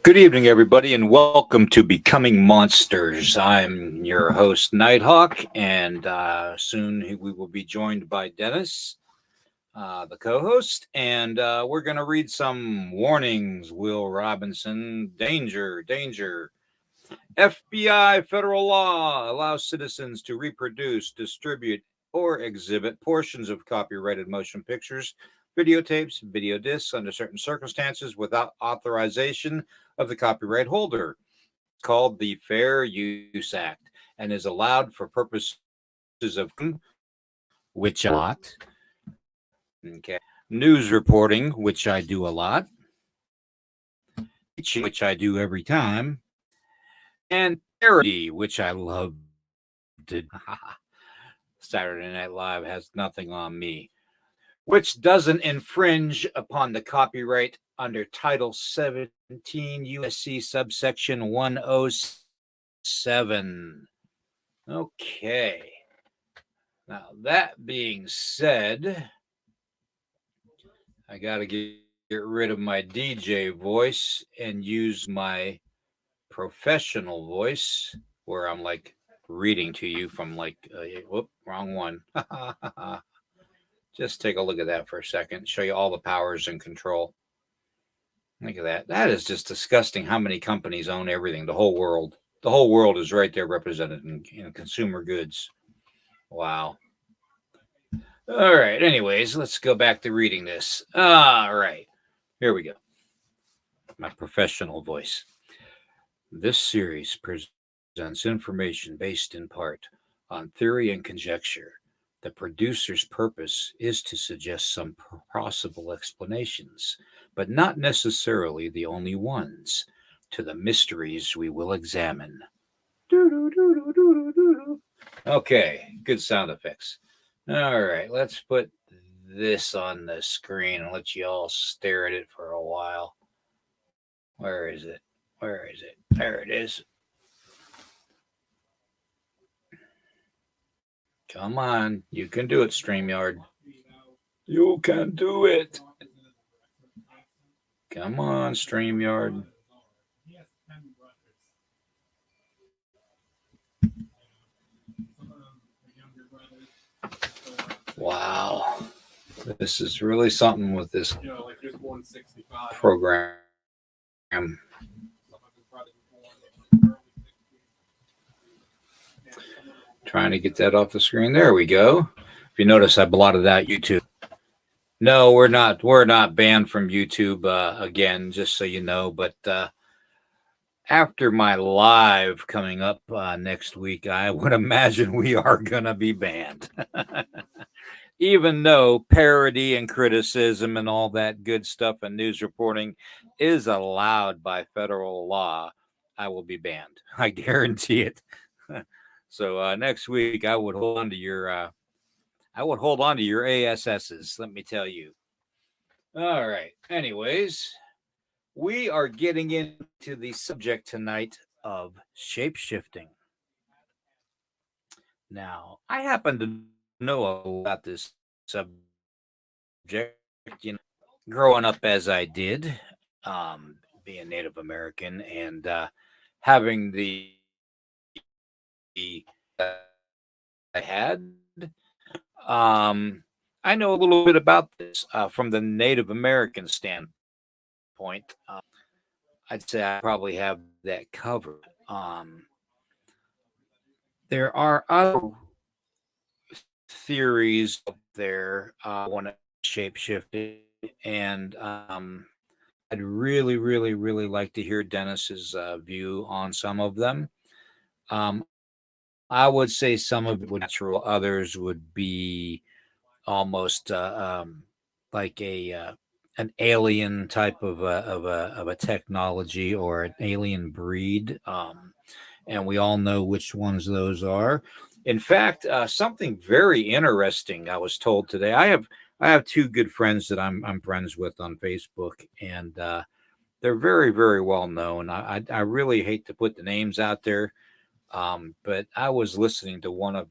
Good evening, everybody, and welcome to Becoming Monsters. I'm your host, Nighthawk, and soon we will be joined by Dennis, the co-host, and we're going to read some warnings. Will Robinson, danger, danger. FBI federal law allows citizens to reproduce, distribute, or exhibit portions of copyrighted motion pictures, videotapes, video discs under certain circumstances without authorization of the copyright holder. It's called the Fair Use Act and is allowed for purposes of which a lot. Okay. News reporting, which I do a lot, which I do every time, and parody, which I love to. Saturday Night Live has nothing on me, which doesn't infringe upon the copyright under Title 17 USC subsection 107. Okay. Now, that being said, I got to get rid of my DJ voice and use my professional voice where I'm like reading to you from like, whoop, wrong one. Just take a look at that for a second. Show you all the powers and control. Look at that. That is just disgusting how many companies own everything. The whole world. The whole world is right there represented in consumer goods. Wow. All right. Anyways, let's go back to reading this. All right. Here we go. My professional voice. This series presents information based in part on theory and conjecture. The producer's purpose is to suggest some possible explanations, but not necessarily the only ones, to the mysteries we will examine. Okay, good sound effects. All right, let's put this on the screen and let you all stare at it for a while. Where is it? Where is it? There it is. Come on, you can do it, StreamYard. You can do it. Come on, StreamYard. Wow. This is really something with this program. Trying to get that off the screen. There we go. If you notice, I blotted out YouTube. No, we're not. We're not banned from YouTube again, just so you know. But after my live coming up next week, I would imagine we are gonna be banned. Even though parody and criticism and all that good stuff and news reporting is allowed by federal law, I will be banned. I guarantee it. So next week, I would hold on to your ASSs. Let me tell you. All right. Anyways, we are getting into the subject tonight of shapeshifting. Now, I happen to know about this subject, growing up as I did, being Native American and having the I had. I know a little bit about this from the Native American standpoint. I'd say I probably have that covered. There are other theories out there on shapeshifting, and I'd really like to hear Dennis's view on some of them. I would say some of it would be natural, others would be almost like an alien type of a technology or an alien breed, and we all know which ones those are. In fact, something very interesting I was told today. I have two good friends that I'm friends with on Facebook, and they're very well known. I really hate to put the names out there. But I was listening to one of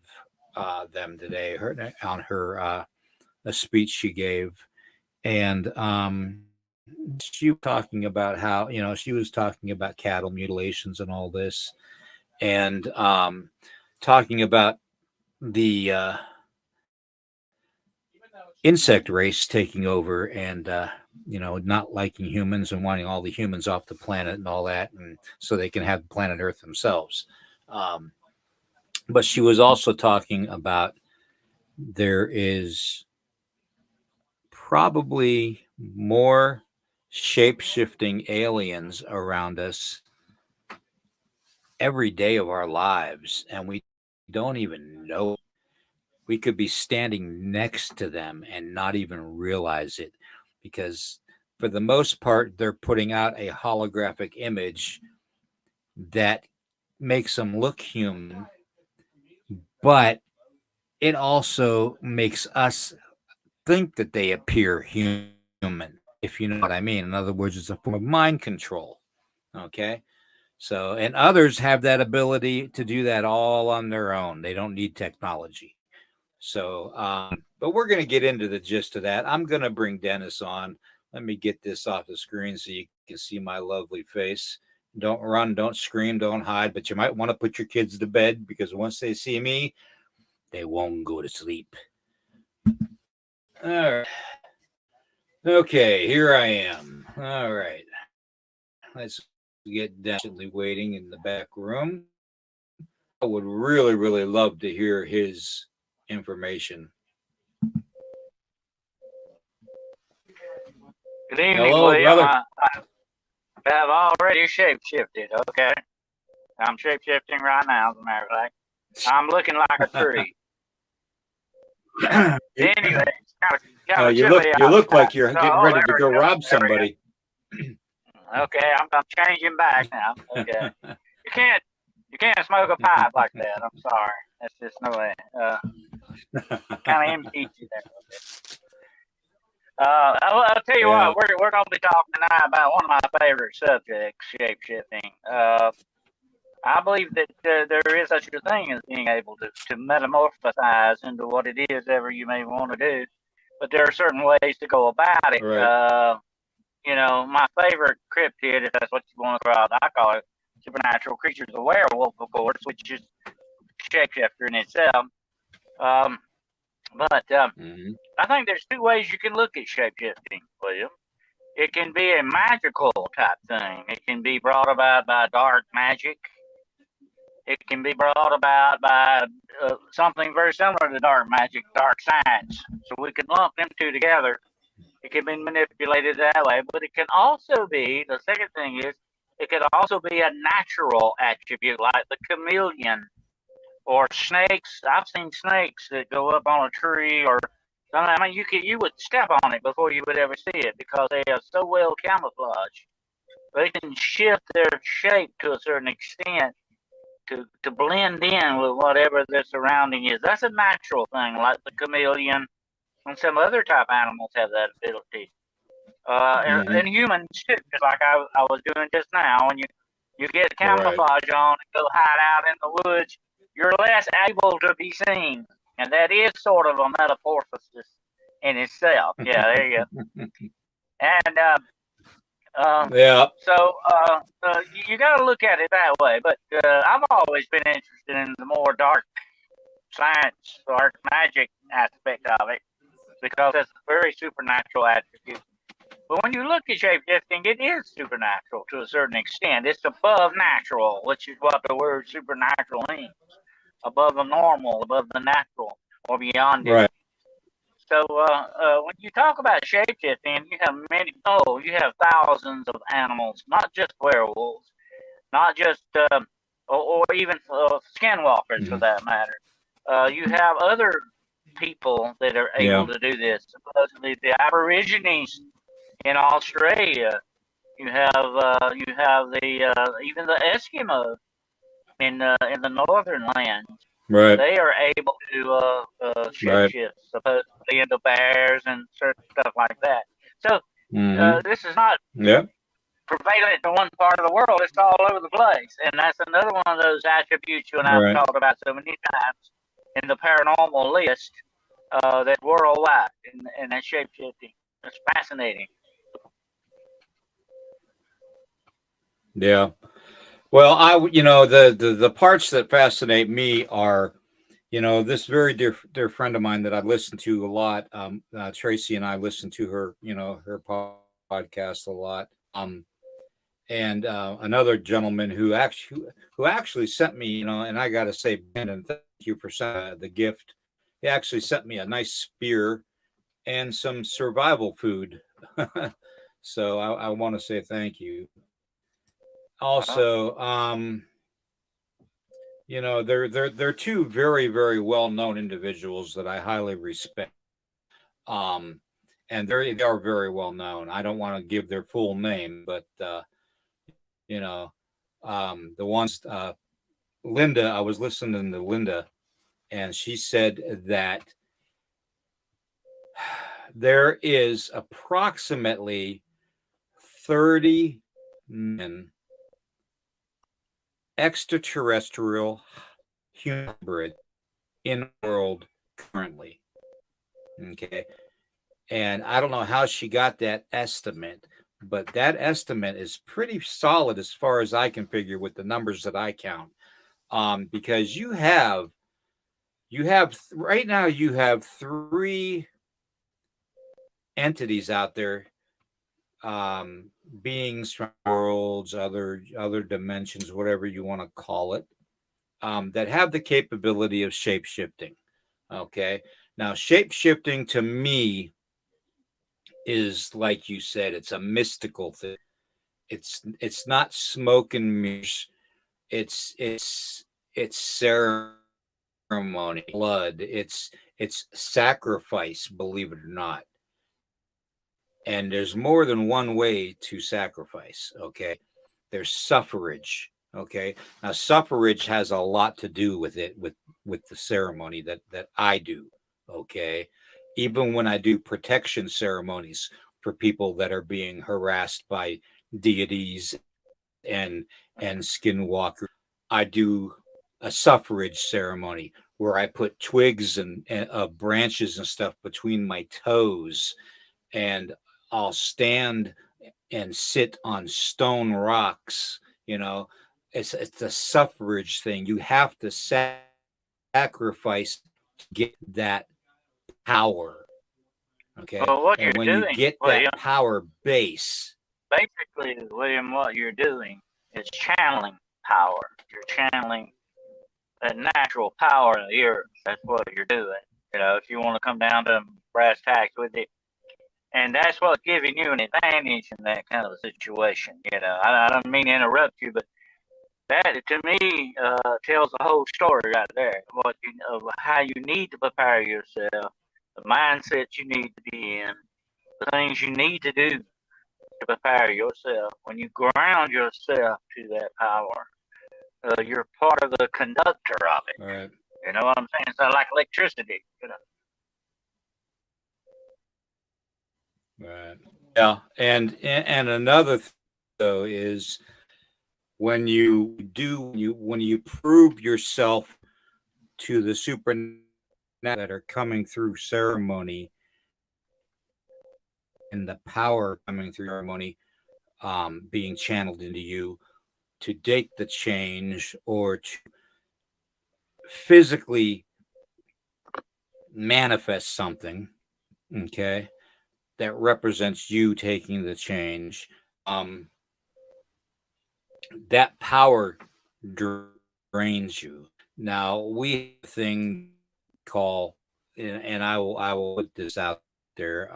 them today on her a speech she gave, and she was talking about how, she was talking about cattle mutilations and all this, and talking about the insect race taking over, and not liking humans and wanting all the humans off the planet and all that, and so they can have planet Earth themselves. Um, but she was also talking about there is probably more shape shifting aliens around us every day of our lives, and we don't even know. We could be standing next to them and not even realize it, because for the most part, they're putting out a holographic image that makes them look human, but it also makes us think that they appear human, if you know what I mean. In other words, it's a form of mind control. Okay. So, and others have that ability to do that all on their own. They don't need technology. So, but we're going to get into the gist of that. I'm going to bring Dennis on. Let me get this off the screen so you can see my lovely face. Don't run, don't scream, don't hide, but you might want to put your kids to bed, because once they see me, they won't go to sleep. All right. Okay, here I am. All right. Let's get patiently waiting in the back room. I would really, really love to hear his information. Good evening, Hello, William. brother. I have already shape shifted. Okay, I'm shape shifting right now. As a matter of fact, I'm looking like a tree. Anyway, it's kind of chilly You look outside. like you're So, getting ready to there go we go. rob There we go. somebody. Okay, I'm changing back now. Okay, you can't you can't smoke a pipe like that. I'm sorry. That's just no way. Kind of impedes you there a little bit. I'll tell you Yeah. what, we're going to be talking tonight about one of my favorite subjects, shape shifting. I believe that there is such a thing as being able to metamorphosize into what it is ever you may want to do, but there are certain ways to go about it. Right. My favorite cryptid, if that's what you want to call it, I call it supernatural creatures, a werewolf, of course, which is shapeshifter in itself. Um, but Mm-hmm. I think there's two ways you can look at shapeshifting, William. It can be a magical type thing. It can be brought about by dark magic. It can be brought about by something very similar to dark magic, dark science. So we can lump them two together. It can be manipulated that way, but it can also be, the second thing is, it could also be a natural attribute like the chameleon or snakes. I've seen snakes that go up on a tree or something. I mean, you would step on it before you would ever see it because they are so well camouflaged. They can shift their shape to a certain extent to blend in with whatever their surrounding is. That's a natural thing, like the chameleon and some other type animals have that ability. Mm-hmm. And humans too, just like I was doing just now. When you get Right. camouflage on and go hide out in the woods, you're less able to be seen, and that is sort of a metamorphosis in itself. Yeah, there you go. And um, Yeah. you got to look at it that way. But I've always been interested in the more dark science, dark magic aspect of it because it's a very supernatural attribute. But when you look at shapeshifting, it is supernatural to a certain extent. It's above natural, which is what the word supernatural means. Above the normal, above the natural, or beyond it. Right. So when you talk about shapeshifting, you have thousands of animals, not just werewolves, not just, or even skinwalkers for Mm-hmm. that matter. You have other people that are Yeah. able to do this. Supposedly the Aborigines in Australia. You have the even the Eskimos in the northern lands. Right. They are able to Right. shapeshift supposedly into bears and certain stuff like that. So Mm-hmm. this is not Yeah. prevalent to one part of the world. It's all over the place, and that's another one of those attributes you and I've Right. talked about so many times in the paranormal list. That worldwide and that shape shifting. It's fascinating. Yeah. Well, the parts that fascinate me are, this very dear friend of mine that I listen to a lot. Tracy and I listen to her, her podcast a lot. And another gentleman who actually sent me, and I got to say, Brandon, thank you for sending the gift. He actually sent me a nice spear and some survival food. So I want to say thank you. Uh, Also, they're two very very well known individuals that I highly respect. Um, and they are very well known. I don't want to give their full name, but the ones Linda. I was listening to Linda, and she said that there is approximately 30 million extraterrestrial hybrid in the world currently. Okay. And I don't know how she got that estimate, but that estimate is pretty solid as far as I can figure with the numbers that I count. Because you have right now you have three entities out there, beings from worlds, other dimensions, whatever you want to call it, that have the capability of shape shifting. Okay, now shape shifting to me is like you said, it's a mystical thing. It's not smoke and mirrors. It's ceremony, blood. It's sacrifice. Believe it or not, and there's more than one way to sacrifice. Okay, there's suffrage. Okay, now suffrage has a lot to do with it, with the ceremony that I do. Okay, even when I do protection ceremonies for people that are being harassed by deities and skinwalkers, I do a suffrage ceremony where I put twigs and branches and stuff between my toes, and I'll stand and sit on stone rocks. You know, it's a suffrage thing. You have to sacrifice to get that power. Okay, well, what you're and when you doing, get William, that power base, basically, William, what you're doing is channeling power. You're channeling a natural power of the earth. That's what you're doing. If you want to come down to brass tacks with it, and that's what's giving you an advantage in that kind of a situation. I don't mean to interrupt you, but that to me tells the whole story right there. How you need to prepare yourself, the mindset you need to be in, the things you need to do to prepare yourself. When you ground yourself to that power, you're part of the conductor of it. all right, You know what I'm saying? It's like electricity. all right, yeah, and another thing, though, is when you prove yourself to the supernatural that are coming through ceremony, and the power coming through ceremony, being channeled into you to take the change or to physically manifest something, okay, that represents you taking the change. Um, that power drains you. Now we have a thing call, and I will put this out there,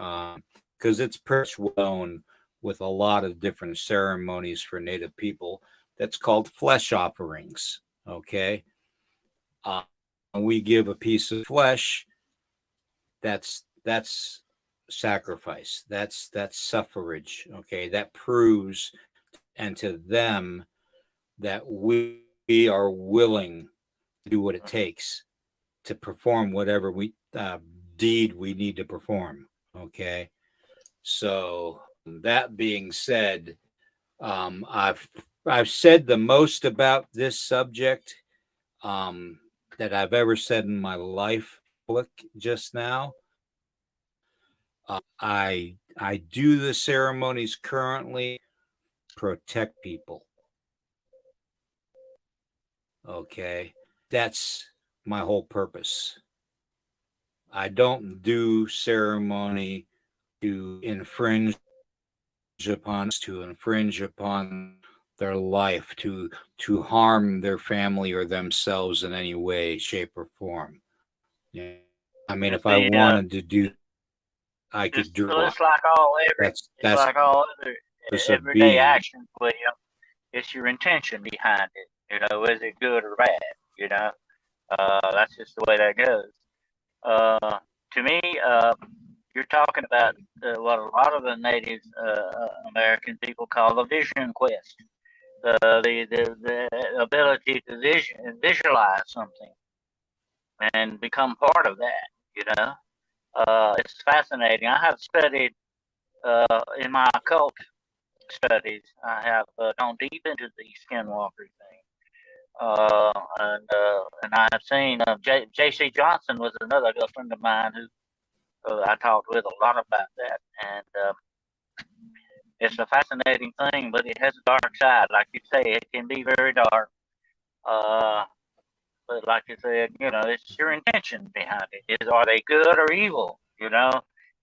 because it's pretty well known with a lot of different ceremonies for Native people. That's called flesh offerings. Okay, uh, we give a piece of flesh. That's sacrifice. That's suffrage. Okay, that proves and to them that we are willing to do what it takes to perform whatever deed we need to perform. Okay, so that being said, I've said the most about this subject, that I've ever said in my life just now. I do the ceremonies currently protect people. Okay. That's my whole purpose. I don't do ceremony to infringe upon their life, to harm their family or themselves in any way, shape, or form. Yeah. I mean, You if I see, wanted to do, I could do it's it. like it's That's like all other of everyday being. actions, William. It's your intention behind it. Is it good or bad? You know, that's just the way that goes. To me, you're talking about what a lot of the Native American people call the vision quest, the ability to visualize something and become part of that. You know, it's fascinating. I have studied in my occult studies. I have gone deep into the skinwalker thing. And I have seen J.C. Johnson was another good friend of mine who I talked with a lot about that, and it's a fascinating thing, but it has a dark side. Like you say, it can be very dark. Uh, but like you said, it's your intention behind it. Are they good or evil?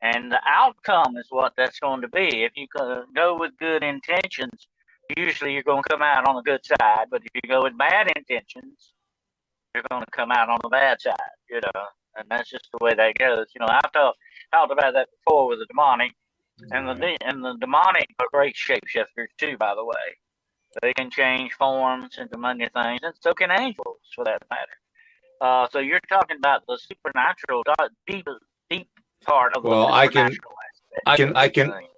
And the outcome is what that's going to be. If you go with good intentions, usually you're going to come out on the good side. But if you go with bad intentions, you're going to come out on the bad side. And that's just the way that goes. I've talked about that before with the demonic, and the demonic are great shapeshifters too. By the way, they can change forms into many things, and so can angels, for that matter. So you're talking about the supernatural, deep part of the Well, supernatural aspect of I these can, things.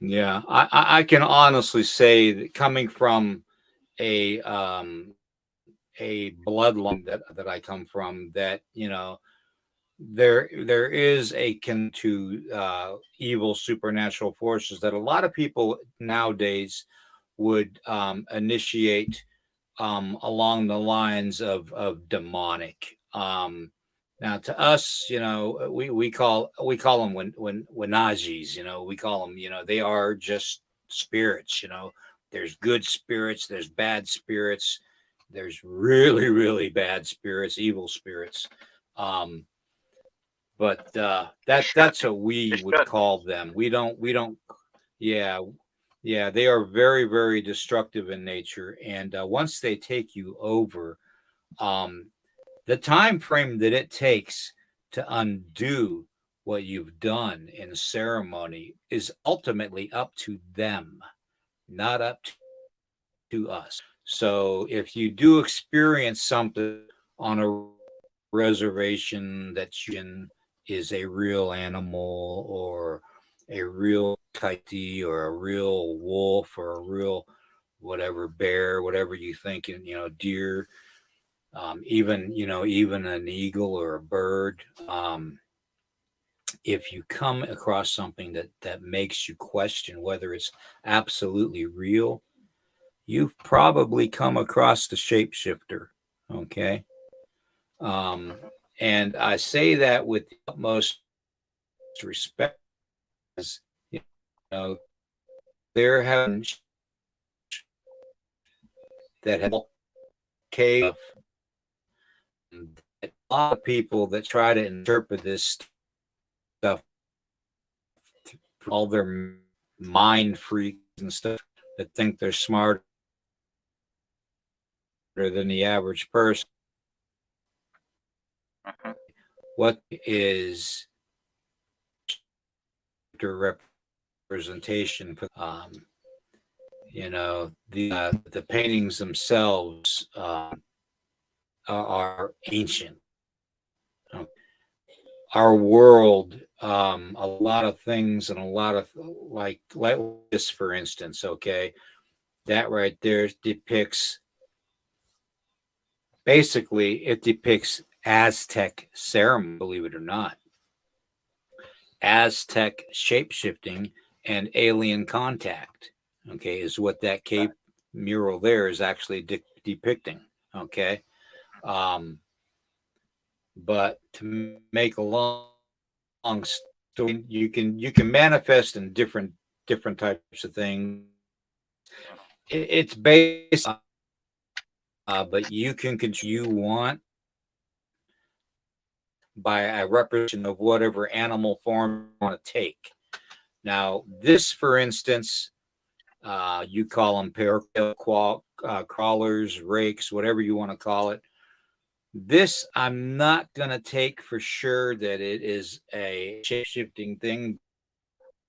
yeah, I can honestly say that coming from a bloodline that I come from, that there is a kin to evil supernatural forces that a lot of people nowadays would initiate along the lines of demonic. Now, to us, we call them wenajis. We call them. They are just spirits. There's good spirits. There's bad spirits. There's really really bad spirits, evil spirits. Um, but that's Destructive, what we would destructive. call them. We don't. Yeah, yeah, they are very very destructive in nature, and once they take you over, um, the time frame that it takes to undo what you've done in ceremony is ultimately up to them, not up to us. So if you do experience something on a reservation that is a real animal or a real coyote or a real wolf or a real whatever bear, whatever you think, deer, even an eagle or a bird. If you come across something that makes you question whether it's absolutely real, you've probably come across the shapeshifter. Okay. Um, and I say that with the utmost respect. As, you know, there have been that have cave. A lot of people that try to interpret this stuff, all their mind freaks and stuff, that think they're smarter than the average person. Mhm. What is representation for the paintings themselves are ancient. Our world, a lot of things, and a lot of like this, for instance. Okay, that right there depicts, basically it depicts Aztec ceremony, believe it or not, Aztec shapeshifting and alien contact. Okay, is what that cave mural there is actually depicting. Okay, um, but to make a long story, you can manifest in different types of things. it's based but you can control you want by a representation of whatever animal form you want to take. Now, this, for instance, you call them crawlers, rakes, whatever you want to call it. This, I'm not going to take for sure that it is a shape-shifting thing,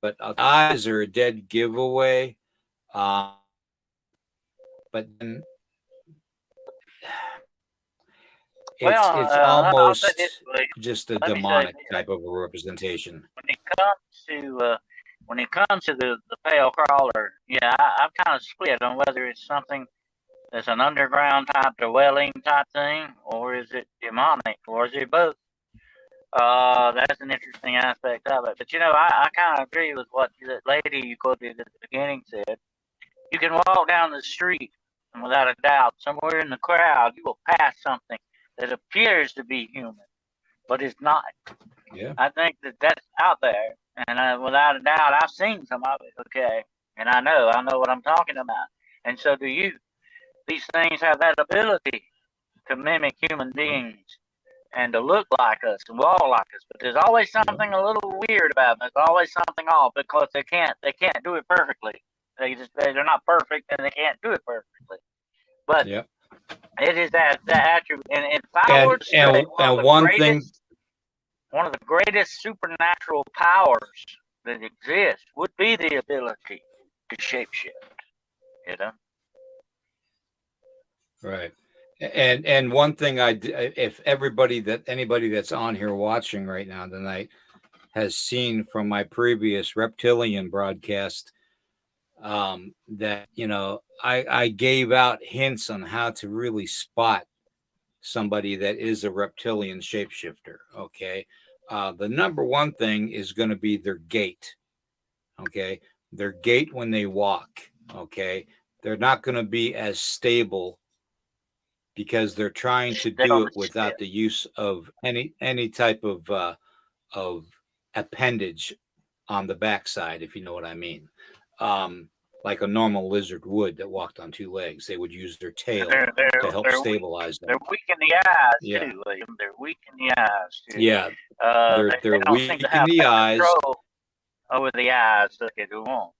but eyes are a dead giveaway. But then it's I'll say this almost way. just a Let me say demonic this. type of a representation. When it comes to the pale crawler, yeah, I'm kind of split on whether it's something that's an underground type dwelling type thing, or is it demonic, or is it both? That's an interesting aspect of it. But I kind of agree with what that lady you quoted at the beginning said. You can walk down the street, and without a doubt, somewhere in the crowd, you will pass something that appears to be human, but it's not. Yeah. I think that's out there, and without a doubt, I've seen some of it. Okay, and I know what I'm talking about, and so do you. These things have that ability to mimic human beings and to look like us and walk like us, but there's always something a little weird about them. There's always something off because they can't do it perfectly. They're not perfect and they can't do it perfectly. But it is that attribute. And if I were to say one of the greatest supernatural powers that exists would be the ability to shapeshift. Right. And one thing if anybody that's on here watching right now tonight has seen from my previous reptilian broadcast, that I gave out hints on how to really spot somebody that is a reptilian shapeshifter. Okay. The number one thing is going to be their gait. Okay. Their gait when they walk. Okay. They're not going to be as stable because they're trying to do it without the use of any type of appendage on the backside, if you know what I mean. Like a normal lizard would that walked on two legs. They would use their tail to help stabilize them. They're weak in the eyes too, William. They're weak in the eyes too. Yeah, they're weak in the eyes. Over the eyes that they want,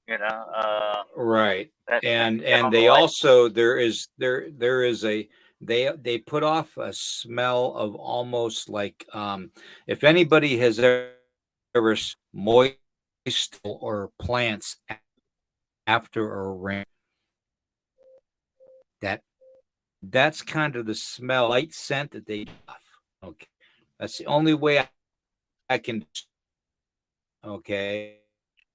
right. And they also there is a they put off a smell of almost like if anybody has ever moist or plants after a rain, that's kind of the smell, light scent that they have. Okay, that's the only way I can. Okay,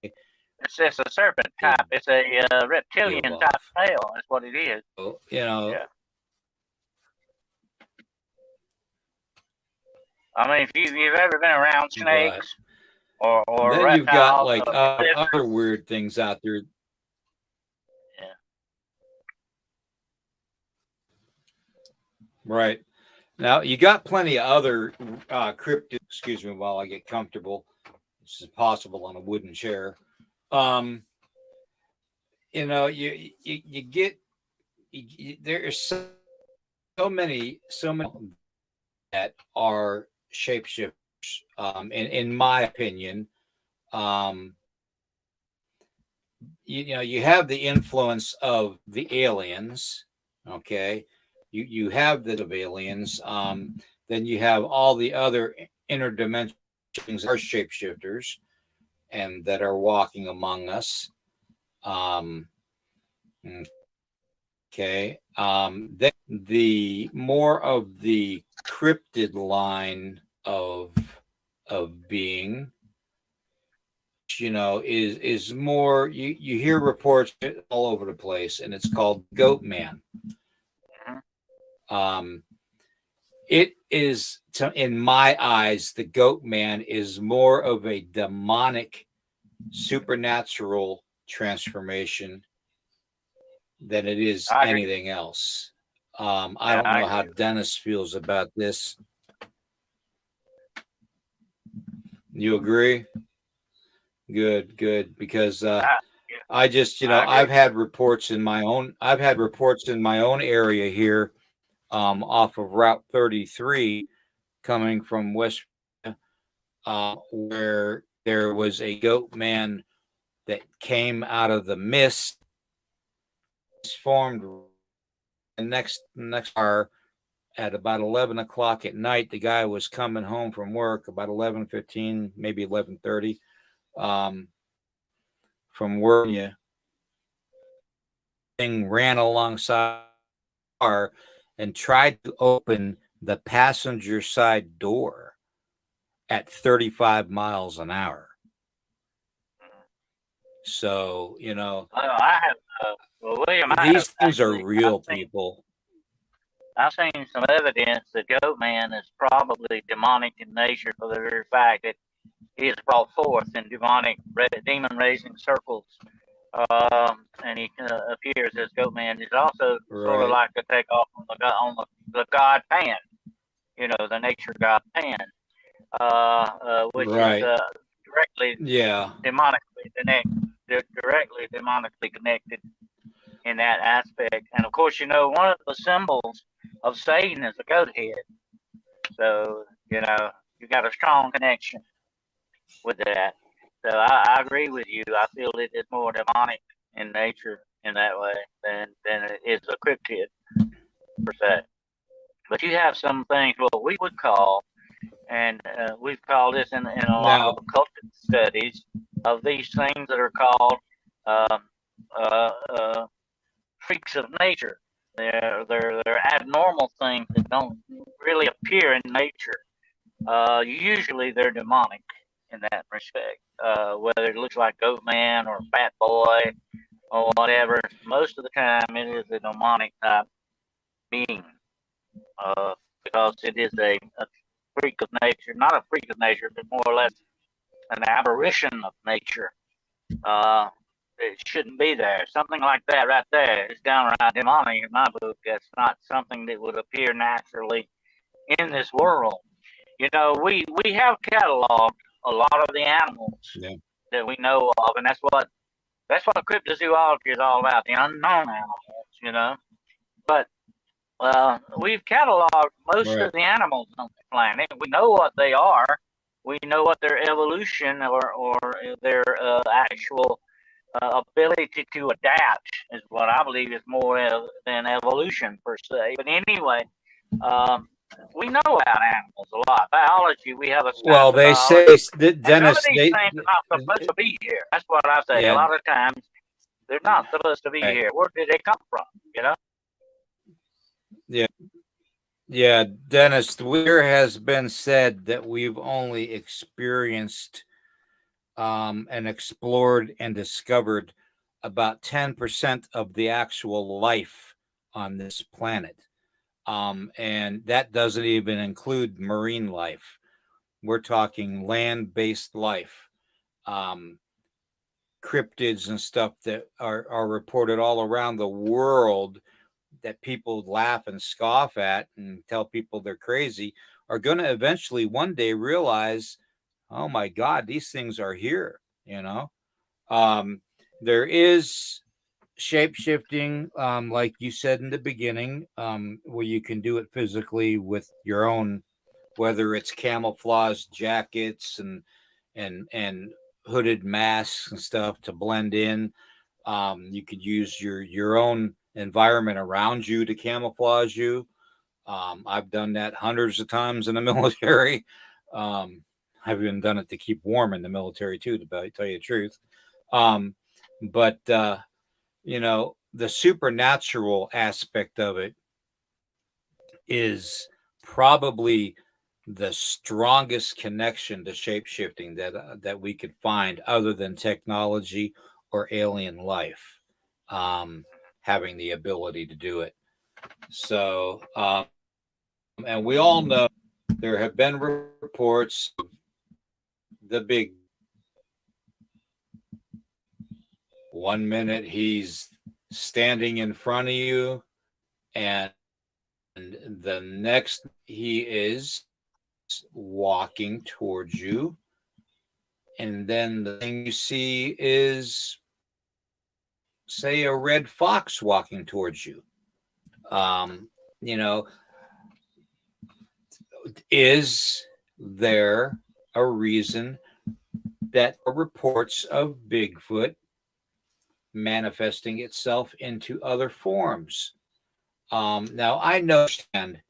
it's a serpent type. It's a reptilian type smell. That's what it is. Yeah. I mean, if you've ever been around snakes or then reptiles, you've got like other weird things out there. Yeah. Right. Now you got plenty of other cryptid. Excuse me while I get comfortable. This is possible on a wooden chair. You get there's so many that are shapeshifters. In my opinion, you have the influence of the aliens. Okay, you have the of aliens. Then you have all the other interdimensional things are shapeshifters and that are walking among us. Okay. Then the more of the cryptid line of being, is more you hear reports all over the place, and it's called Goat Man. It is, in my eyes, the Goat Man is more of a demonic, supernatural transformation than it is anything else. I don't know how Dennis feels about this. You agree? Good, because I just, I agree. I've had reports in my own. I've had reports in my own area here, off of Route 33, coming from West, where there was a goat man that came out of the mist, formed next car at about 11 o'clock at night. The guy was coming home from work about 11:15, maybe 11:30, from work. Yeah, thing ran alongside the car and tried to open the passenger side door at 35 miles an hour. So, I have, William, I have these things are actually, real, people. I've seen some evidence that Goat Man is probably demonic in nature for the very fact that he is brought forth in demon raising circles. And he appears as Goat Man. He's also sort of Right. like a takeoff on the god Pan, the nature god Pan, which is Right. directly Yeah. directly demonically connected in that aspect. And of course, one of the symbols of Satan is a goat head. So, you got a strong connection with that. So I agree with you. I feel it is more demonic in nature in that way than it is a cryptid per se. But you have some things what we would call, and we've called this in a lot of Now, occultic studies of these things that are called um, uh, freaks of nature. They're abnormal things that don't really appear in nature. Usually they're demonic in that respect. Whether it looks like Goat Man or Bat Boy or whatever, most of the time it is a demonic type being. Because it is a freak of nature, not a freak of nature, but more or less an aberration of nature. It shouldn't be there. Something like that right there is downright demonic in my book. That's not something that would appear naturally in this world. We have cataloged a lot of the animals yeah. that we know of, and that's what cryptozoology is all about, the unknown animals. But we've cataloged most Right. of the animals on the planet. We know what they are. We know what their evolution or their actual ability to adapt is what I believe is more than evolution per se. But anyway, um, we know about animals a lot. Biology, we have a science Well, of they biology. say, And some of Dennis, these things are not supposed to be here. That's what I say. A yeah, lot of times, they're not supposed to be right. here. Where did they come from? Yeah. Yeah, Dennis, there has been said that we've only experienced, and explored and discovered about 10% of the actual life on this planet. And that doesn't even include marine life. We're talking land-based life, um, cryptids and stuff that are reported all around the world that people laugh and scoff at and tell people they're crazy, are going to eventually one day realize, oh my God, these things are here. You know, um, there is shape shifting, like you said in the beginning, where you can do it physically with your own, whether it's camouflage jackets and hooded masks and stuff to blend in. You could use your own environment around you to camouflage you. I've done that hundreds of times in the military. I've even done it to keep warm in the military too, to tell you the truth. Um, but the supernatural aspect of it is probably the strongest connection to shape shifting that we could find, other than technology or alien life, um, having the ability to do it. So, and we all know there have been reports of the big. One minute he's standing in front of you, and the next he is walking towards you, and then the thing you see is say a red fox walking towards you. You know, is there a reason that reports of Bigfoot manifesting itself into other forms? Now, I understand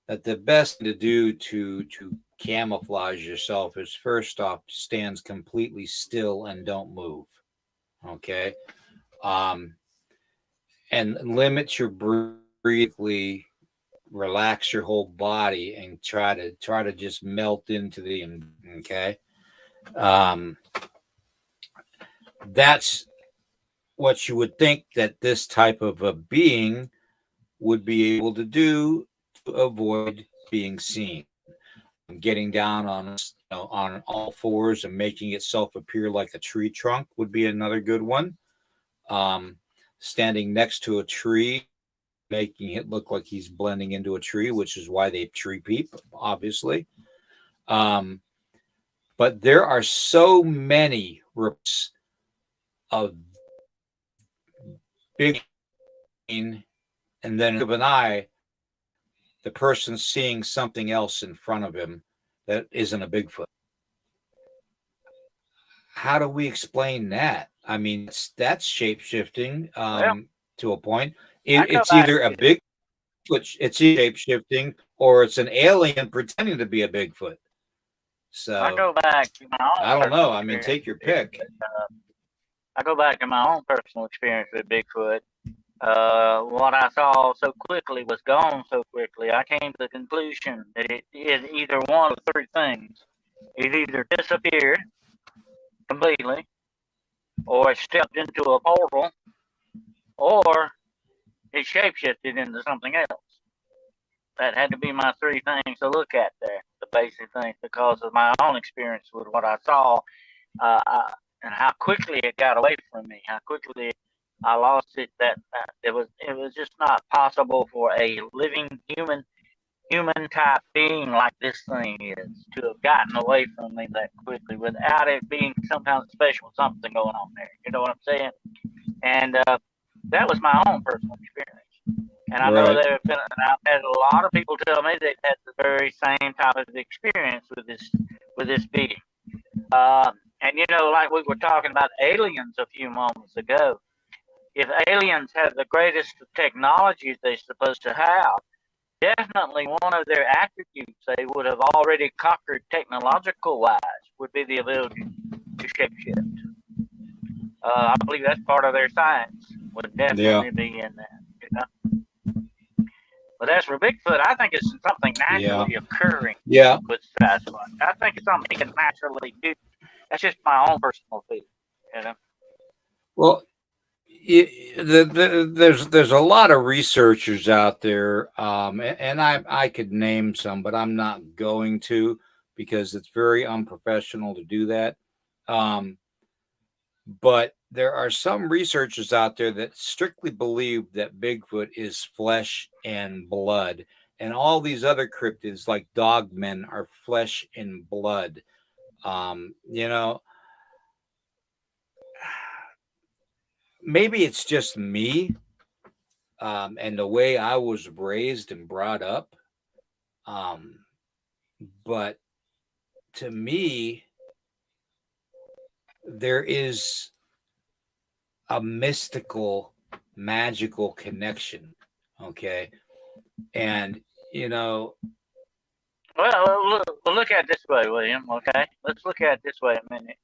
that the best thing to do to camouflage yourself is first off stands completely still and don't move. Okay, um, and limit your breathing, relax your whole body, and try to just melt into the. Okay, um, that's what you would think that this type of a being would be able to do to avoid being seen. Getting down on all fours and making itself appear like a tree trunk would be another good one. Um, Standing next to a tree, making it look like he's blending into a tree, which is why they tree peep, obviously. Um, but there are so many reports of big, and then of an eye, the person seeing something else in front of him that isn't a Bigfoot. How do we explain that? I mean, that's shape shifting Well, to a point. I go It's back. either a Bigfoot, it's shape shifting, or it's an alien pretending to be a Bigfoot. I So go back to my own I don't know. personal I mean, experience take your with pick. Bigfoot. I go back to my own personal experience with Bigfoot. What I saw so quickly was gone so quickly. I came to the conclusion that it is either one of three things. It either disappeared completely, or it stepped into a portal, or it shapeshifted into something else. That had to be my three things to look at there, the basic things, because of my own experience with what I saw, and how quickly it got away from me, how quickly I lost it. That it was just not possible for a living human type being like this thing is to have gotten away from me that quickly without it being some kind of special something going on there. You know what I'm saying? And that was my own personal experience. And I know Right. there have been, and I've had a lot of people tell me they've had the very same type of experience with this being. And like we were talking about aliens a few moments ago. If aliens have the greatest technologies they're supposed to have, definitely one of their attributes they would have already conquered technological wise would be the ability to shapeshift. I believe that's part of their science. Would Yeah. definitely be in that. But as for Bigfoot, I think it's something Yeah. naturally occurring Yeah. with Sasquatch. I think it's something he can naturally do. That's just my own personal feeling. Well, there's a lot of researchers out there, and I could name some, but I'm not going to because it's very unprofessional to do that. Um, but there are some researchers out there that strictly believe that Bigfoot is flesh and blood, and all these other cryptids like Dogmen are flesh and blood. You know, maybe it's just me, and the way I was raised and brought up. Um, but to me, there is a mystical, magical connection. Okay. And, you know, Well, look at it this way, William. Okay, let's look at it this way a minute.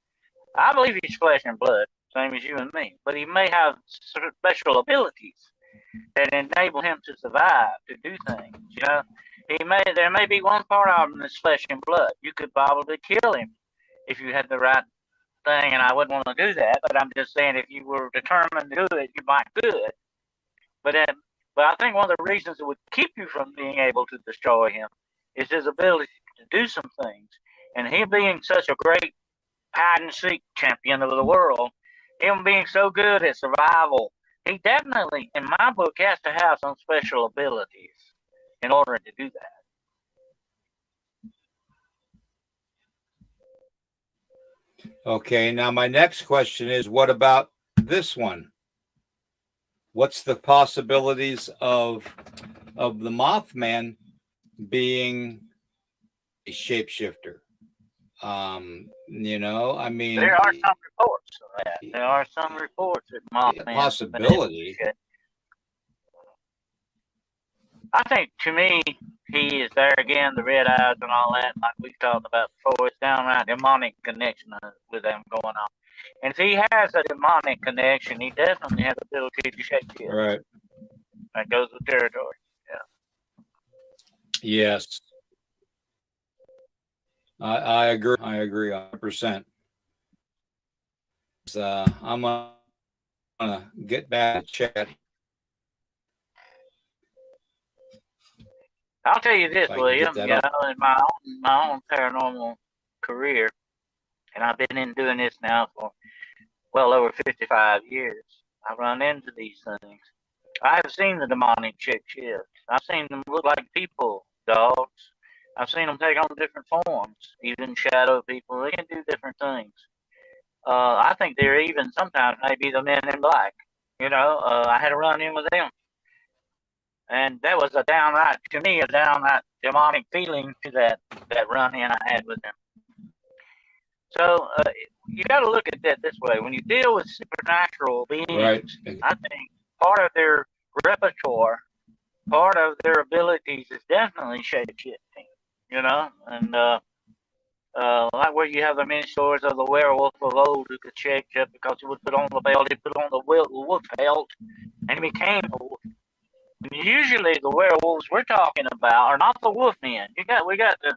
I believe he's flesh and blood, same as you and me, but he may have special abilities that enable him to survive, to do things. There may be one part of him that's flesh and blood. You could probably kill him if you had the right thing, and I wouldn't want to do that. But I'm just saying, if you were determined to do it, you might do it. But I think one of the reasons it would keep you from being able to destroy him is his ability to do some things, and him being such a great hide and seek champion of the world, him being so good at survival, he definitely, in my book, has to have some special abilities in order to do that. okay. Now, my next question is what about this one? what's the possibilities of the Mothman being a shapeshifter? I mean, There are some reports of that. There are some reports that Mothman possibility. I think, to me, he is there again, the red eyes and all that, like we've talked about before. It's downright demonic connection with them going on. And if he has a demonic connection, he definitely has the ability to shape shift. Right. That goes with territory. Yes. I agree. I agree 100%. I'm gonna get back to chat. I'll tell you this, William. In my own paranormal career, and I've been doing this now for well over 55 years. I've run into these things. I have seen the demonic shape shift. I've seen them look like people, dogs. I've seen them take on different forms, even shadow people. They can do different things. I think they're even sometimes maybe the men in black. I had a run in with them. And that was to me, a downright demonic feeling to that run in I had with them. So you got to look at that this way. When you deal with supernatural beings, right. I think part of their repertoire, part of their abilities is definitely shape-shifting, and like where you have the many stories of the werewolf of old who could shape shift because he would put on the belt, he put on the wolf pelt, and he became a wolf. And usually the werewolves we're talking about are not the wolf men. We got to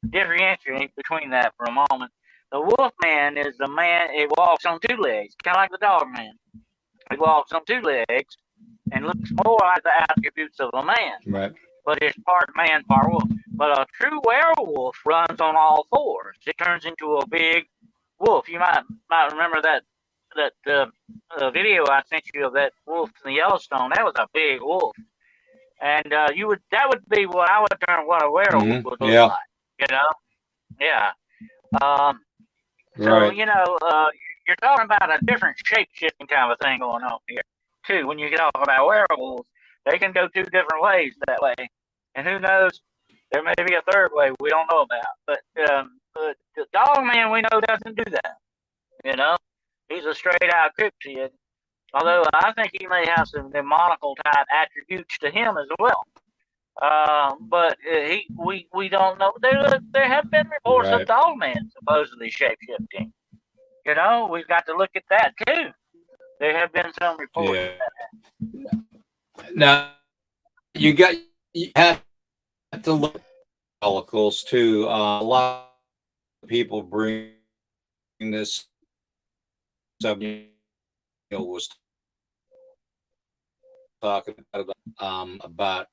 differentiate between that for a moment. The wolf man is the man, he walks on two legs, kind of like the Dogman. He walks on two legs and looks more like the attributes of a man. Right. But it's part man, part wolf. But a true werewolf runs on all fours. It turns into a big wolf. You might remember that video I sent you of that wolf in the Yellowstone. That was a big wolf, and that would be what I would term what a werewolf would look like. Yeah. So right. you're talking about a different shape shifting kind of thing going on here too. When you talk about werewolves, they can go two different ways that way. And who knows, there may be a third way we don't know about. But the Dogman we know doesn't do that. He's a straight out cryptid. Although I think he may have some demonical type attributes to him as well. But we don't know. There have been reports of Dogman supposedly shape shifting. We've got to look at that too. There have been some reports of that. Now you have to look at follicles too. A lot of people bring this up. Was talking about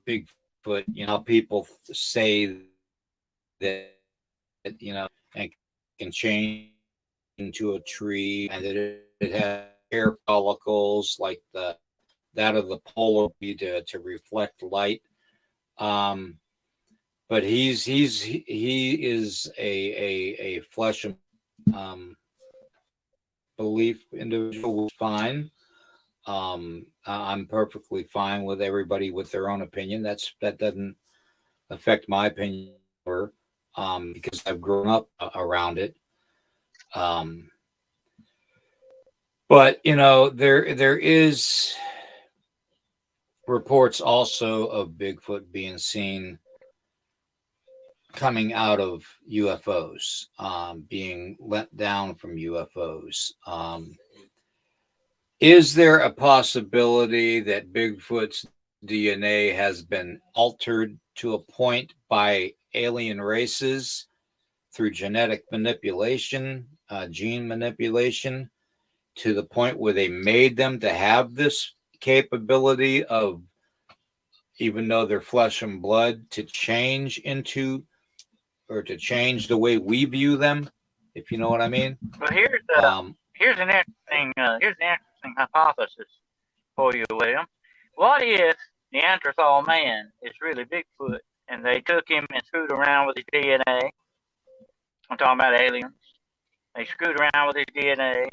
Bigfoot. People say that and can change into a tree, and that it has hair follicles like that of the polar bee to reflect light. But he is a flesh belief individual, which is fine. I'm perfectly fine with everybody with their own opinion. That doesn't affect my opinion, because I've grown up around it. But there is reports also of Bigfoot being seen coming out of UFOs, being let down from UFOs. Is there a possibility that Bigfoot's DNA has been altered to a point by alien races through genetic manipulation, gene manipulation, to the point where they made them to have this capability of, even though they're flesh and blood, to change into or to change the way we view them, if you know what I mean? Well, here's an interesting hypothesis for you, William. What if Neanderthal man is really Bigfoot, and they took him and screwed around with his DNA? I'm talking about aliens. They screwed around with his DNA,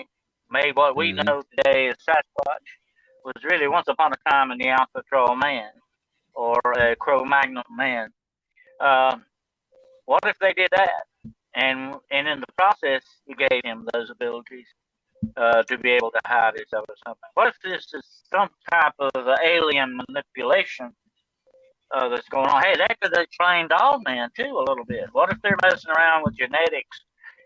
made what we Mhm. know today as Sasquatch, was really once upon a time a Neanderthal man or a Cro-Magnon man. What if they did that? And in the process, you gave him those abilities to be able to hide himself or something. What if this is some type of alien manipulation that's going on? Hey, that could explain Dogman too a little bit. What if they're messing around with genetics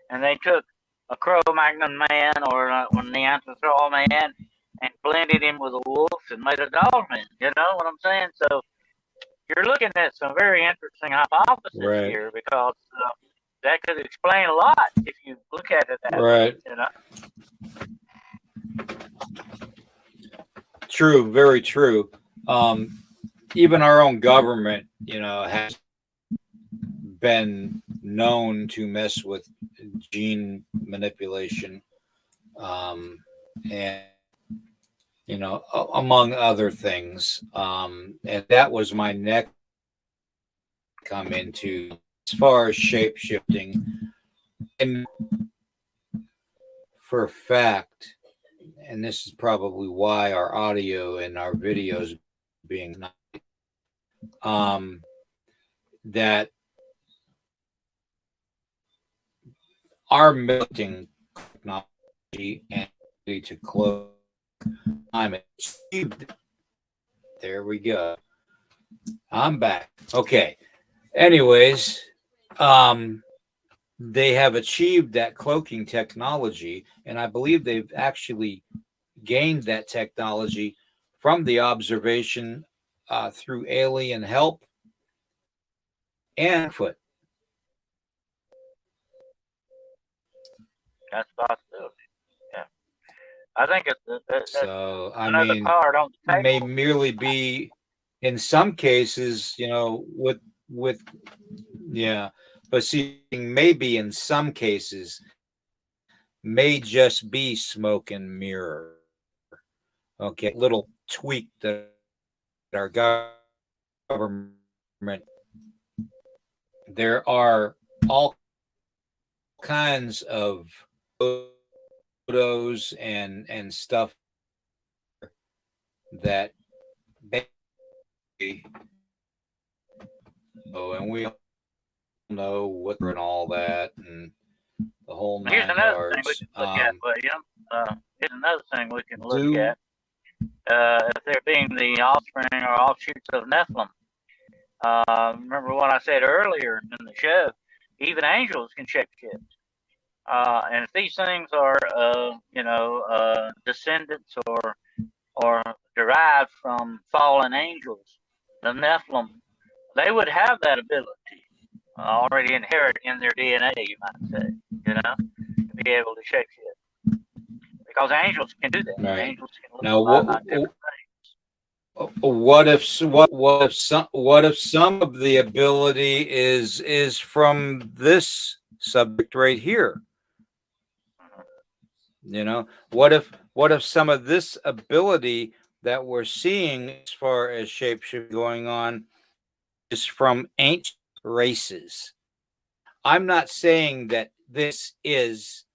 and they took a Cro-Magnon man or a Neanderthal man and blended him with a wolf and made a Dogman? You know what I'm saying? So you're looking at some very interesting hypotheses Right. here because that could explain a lot if you look at it that Right. way. You know. True. Very true. Even our own government, has been known to mess with gene manipulation, and among other things. And that was my next come into as far as shape shifting, and for a fact, and this is probably why our audio and our videos being that our melting technology and to close climate. There we go. I'm back. Okay. Anyways, they have achieved that cloaking technology, and I believe they've actually gained that technology from the observation through alien help and foot. That's a possibility. Yeah, I think that's So I another mean, card on the may table. merely be in some cases, with yeah, but see, maybe in some cases may just be smoke and mirror. Okay, little tweak that our government. There are all kinds of photos and stuff that and we all know what and all that and the whole Here's nine another thing we yards. can look at, William. Here's another thing we can look Do at. If they're being the offspring or offshoots of Nephilim. Remember what I said earlier in the show? Even angels can shapeshift. And if these things are, descendants or derived from fallen angels, the Nephilim, they would have that ability already inherent in their DNA, you might say, to be able to shapeshift. Because angels can do that. right Angels can look now. a lot like different What if some of the ability is from this subject right here? What if some of this ability that we're seeing as far as shapeshift going on is from ancient races? I'm not saying that this is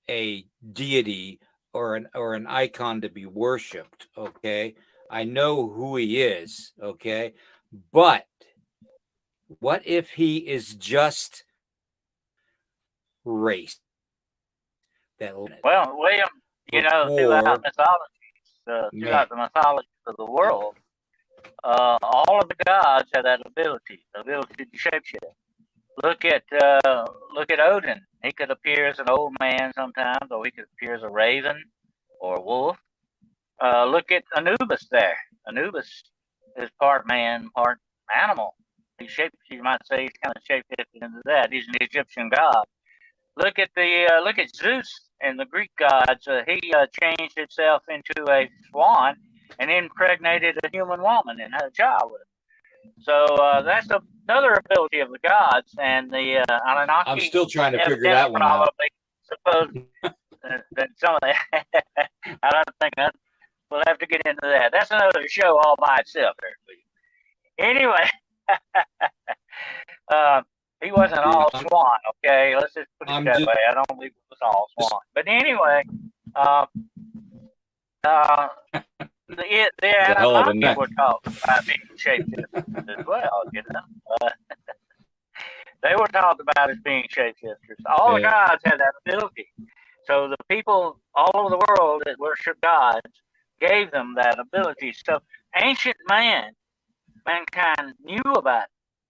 a deity or an icon to be worshipped. Okay, I know who he is. Okay, but what if he is just race that Well, William, before throughout man? the mythologies of the world, all of the gods have that ability to shapeshift. Look at Odin. He could appear as an old man sometimes, or he could appear as a raven or a wolf. Look at Anubis there. Anubis is part man, part animal. You might say he's kind of shapeshifted into that. He's an Egyptian god. Look at Zeus and the Greek gods. He changed himself into a swan and impregnated a human woman and had a child with him. So that's another ability of the gods, and the Anunnaki I'm still trying to figure evidently that one out. probably suppose that some of that. I don't think that we'll have to get into that. That's another show all by itself. Anyway, he wasn't all swan, Okay, let's just put it that way. I don't believe it was all swan. But anyway, the Anunnaki were taught about being shapeshifters as well, you know. They were taught about as being shapeshifters. All the gods had that ability. So the people all over the world that worship gods gave them that ability. So ancient mankind knew about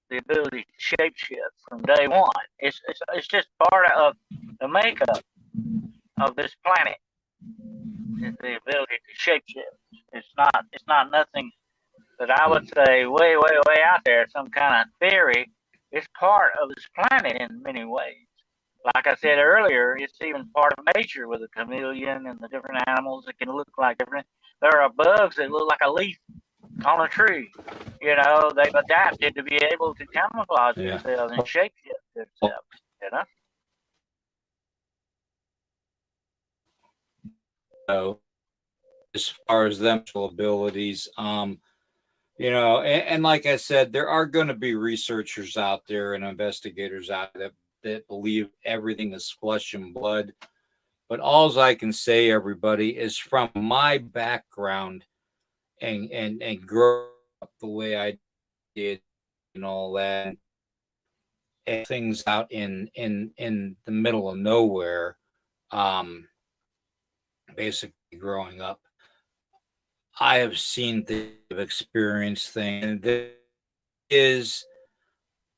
the ability to shapeshift from day one. It's just part of the makeup of this planet. The ability to shapeshift. It's not nothing that I would say way out there. Some kind of theory. It's part of this planet in many ways. Like I said earlier, it's even part of nature with the chameleon and the different animals that can look like different. There are bugs that look like a leaf on a tree. You know, they've adapted to be able to camouflage themselves and shapeshift themselves. You know. So, as far as them abilities, you know, and like I said, there are going to be researchers out there and investigators out there that believe everything is flesh and blood. But all I can say, everybody, is from my background and grow up the way I did and all that, and things out in the middle of nowhere, basically growing up, I have seen things, experienced things, and there is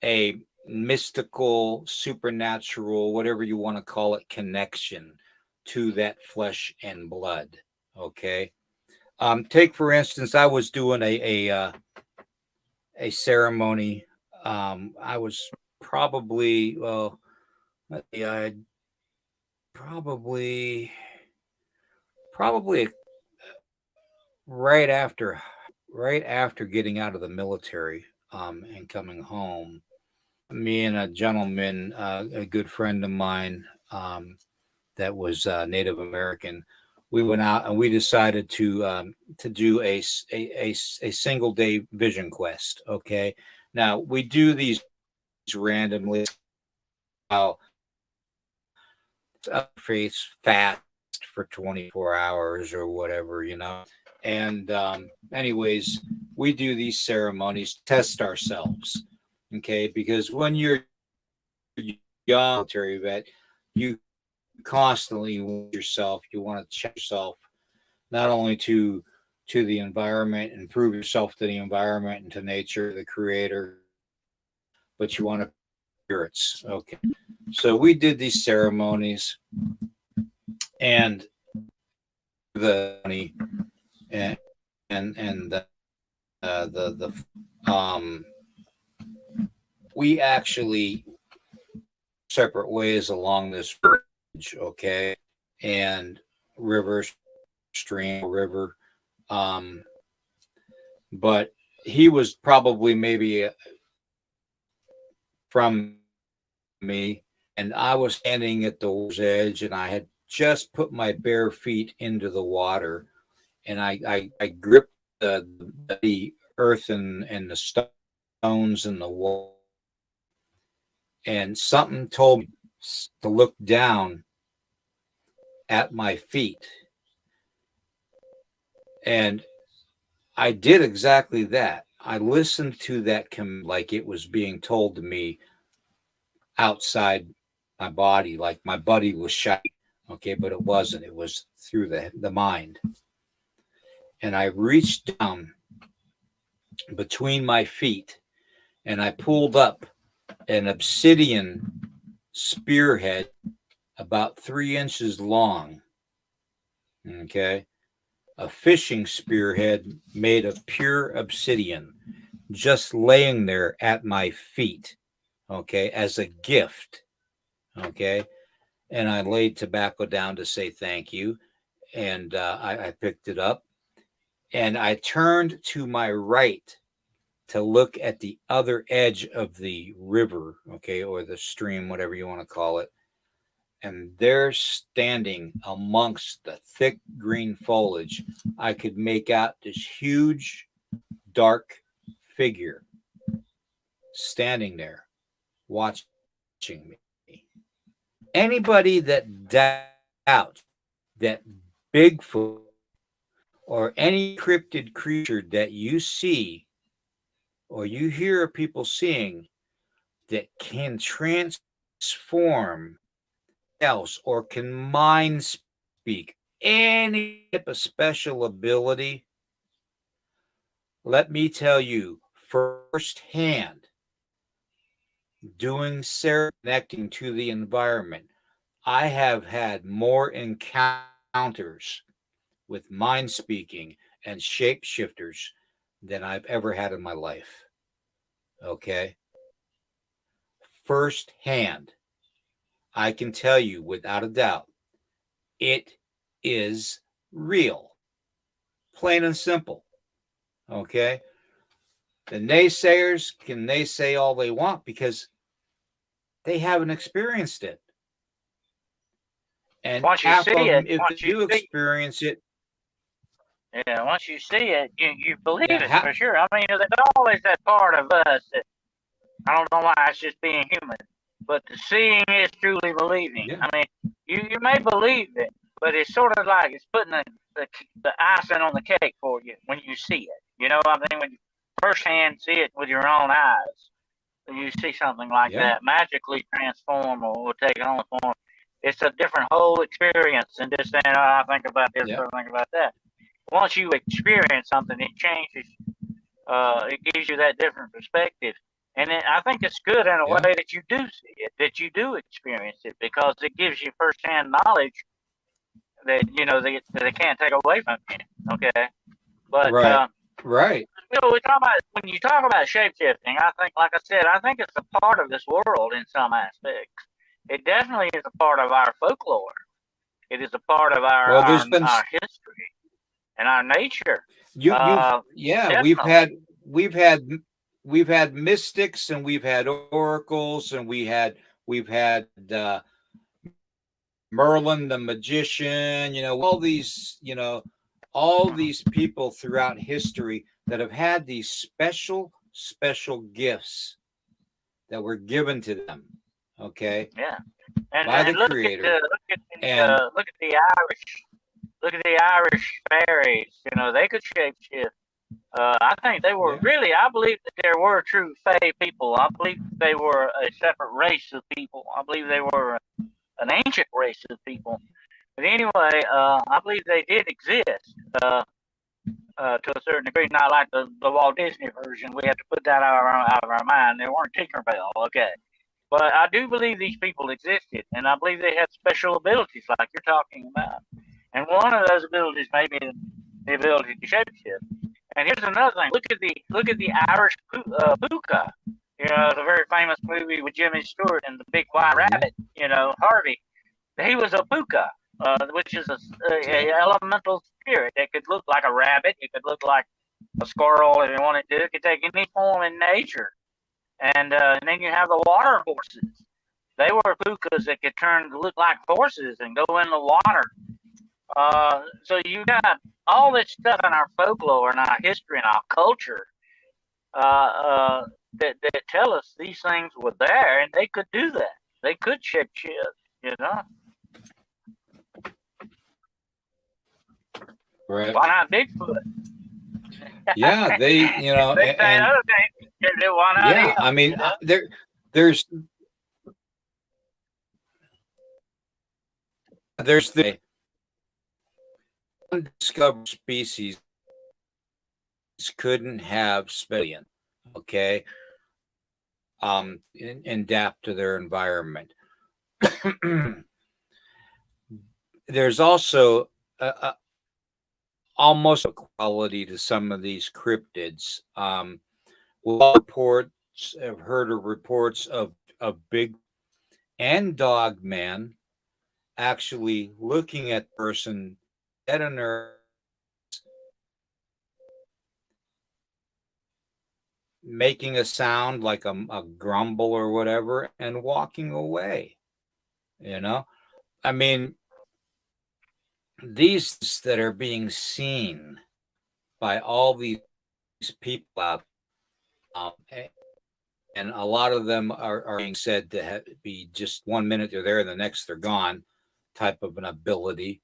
a mystical, supernatural, whatever you want to call it, connection to that flesh and blood. Okay. Take for instance, I was doing a ceremony. I was probably I probably right after getting out of the military and coming home. Me and a gentleman, a good friend of mine, that was Native American. We went out and we decided to do a single day vision quest. Okay, now we do these randomly. How face fast for 24 hours or whatever, you know. And anyways, we do these ceremonies, test ourselves. Okay, because when you're young military vet, you constantly want yourself. You want to check yourself not only to the environment and prove yourself to the environment and to nature, the creator, but you want to spirits. Okay, so we did these ceremonies and the and the we actually separate ways along this bridge. Okay, and river, stream, river. But he was probably maybe from me, and I was standing at the water's edge, and I had just put my bare feet into the water, and I gripped the earth and the stones and the wall, and something told me to look down at my feet, and I did exactly that. I listened to that like it was being told to me outside my body, like my body was shut. Okay, but it wasn't. It was through the mind. And I reached down between my feet and I pulled up an obsidian spearhead about 3 inches long. Okay, a fishing spearhead made of pure obsidian, just laying there at my feet, okay, as a gift, okay. And I laid tobacco down to say thank you, and I picked it up, and I turned to my right to look at the other edge of the river, okay, or the stream, whatever you want to call it. And there, standing amongst the thick green foliage, I could make out this huge, dark figure standing there watching me. Anybody that doubts that Bigfoot or any cryptid creature that you see or you hear of people seeing that can transform else or can mind speak any type of special ability, let me tell you firsthand, doing connecting to the environment, I have had more encounters with mind speaking and shapeshifters than I've ever had in my life. Okay. Firsthand, I can tell you without a doubt, it is real. Plain and simple. Okay. The naysayers can naysay all they want because they haven't experienced it. And Once you half see of them, it, if they do experience it, yeah, once you see it, you believe yeah, it for sure. I mean, there's always that part of us that I don't know why it's just being human, but the seeing is truly believing. yeah, I mean, you may believe it, but it's sort of like it's putting the icing on the cake for you when you see it. You know, I mean, when you firsthand see it with your own eyes, you see something like yeah, that magically transform or take on form. It's a different whole experience than just saying, "Oh, I think about this, yeah, or I think about that." Once you experience something, it changes. It gives you that different perspective, and I think it's good in a yeah, way that you do see it, that you do experience it, because it gives you firsthand knowledge that they can't take away from you. Okay, but right, right, we talk about when you talk about shape shifting. I think, like I said, I think it's a part of this world in some aspects. It definitely is a part of our folklore. It is a part of our well, our, there's been our history and our nature. you've yeah, Definitely. we've had we've had mystics and we've had oracles and we've had Merlin the magician, all these people throughout history that have had these special gifts that were given to them, okay, Yeah. And by the and creator. And look at the Irish. Look at the Irish fairies. They could shape shift. I think they were yeah, really. I believe that there were true Fae people. I believe they were a separate race of people. I believe they were an ancient race of people. But anyway, I believe they did exist to a certain degree. Not like the Walt Disney version. We have to put that out of our mind. They weren't Tinkerbell. Okay. But I do believe these people existed, and I believe they had special abilities like you're talking about. And one of those abilities may be the ability to shapeshift. And here's another thing: look at the Irish puka. The very famous movie with Jimmy Stewart and the big white mhm, rabbit. Harvey. He was a puka, which is yeah, a elemental spirit. It could look like a rabbit. It could look like a squirrel if you wanted to. It could take any form in nature. And then you have the water horses. They were pukas that could turn to look like horses and go in the water. So you got all this stuff in our folklore and our history and our culture that tell us these things were there and they could do that. They could shape shift, you know. right, Why not Bigfoot? yeah, They say and other things. Why not yeah, I him? mean, there's the undiscovered species couldn't have spillion, okay, adapt to their environment. There's also almost a quality to some of these cryptids. Reports have heard of reports of big and Dogman actually looking at the person dead on earth, making a sound like a grumble or whatever, and walking away. You know, I mean, these that are being seen by all these people out, and and a lot of them are being said to be just 1 minute they're there, and the next they're gone, type of an ability.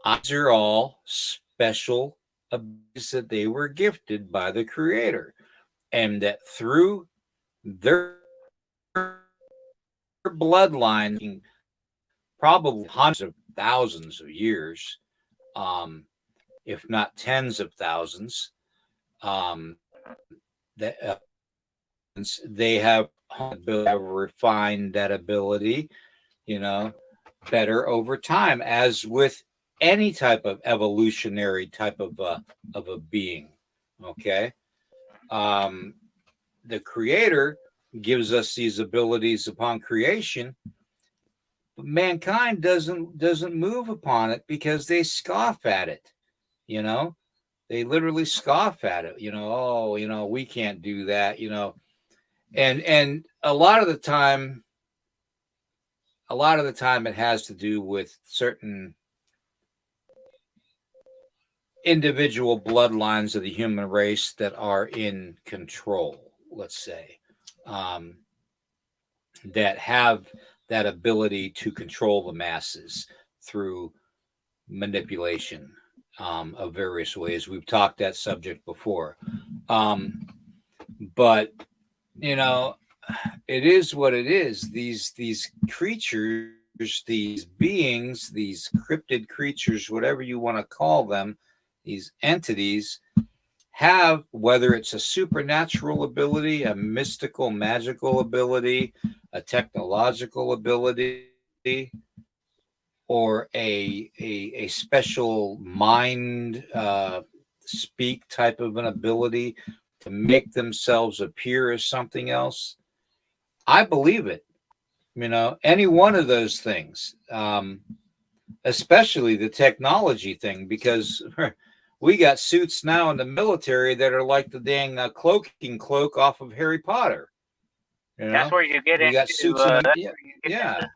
These are all special abilities that they were gifted by the Creator, and that through their bloodline, probably hundreds of thousands of years, if not tens of thousands, that they have refined that ability, better over time, as with any type of evolutionary type of a being. Okay, the Creator gives us these abilities upon creation, but mankind doesn't move upon it because they scoff at it. They literally scoff at it. Oh, we can't do that. And a lot of the time it has to do with certain individual bloodlines of the human race that are in control, let's say, that have that ability to control the masses through manipulation of various ways. We've talked that subject before. But it is what it is. These creatures, these beings, these cryptid creatures, whatever you want to call them, these entities have, whether it's a supernatural ability, a mystical, magical ability, a technological ability, or a special mind speak type of an ability to make themselves appear as something else. I believe it. Any one of those things, especially the technology thing, because we got suits now in the military that are like the dang cloaking cloak off of Harry Potter. That's where you get into suits into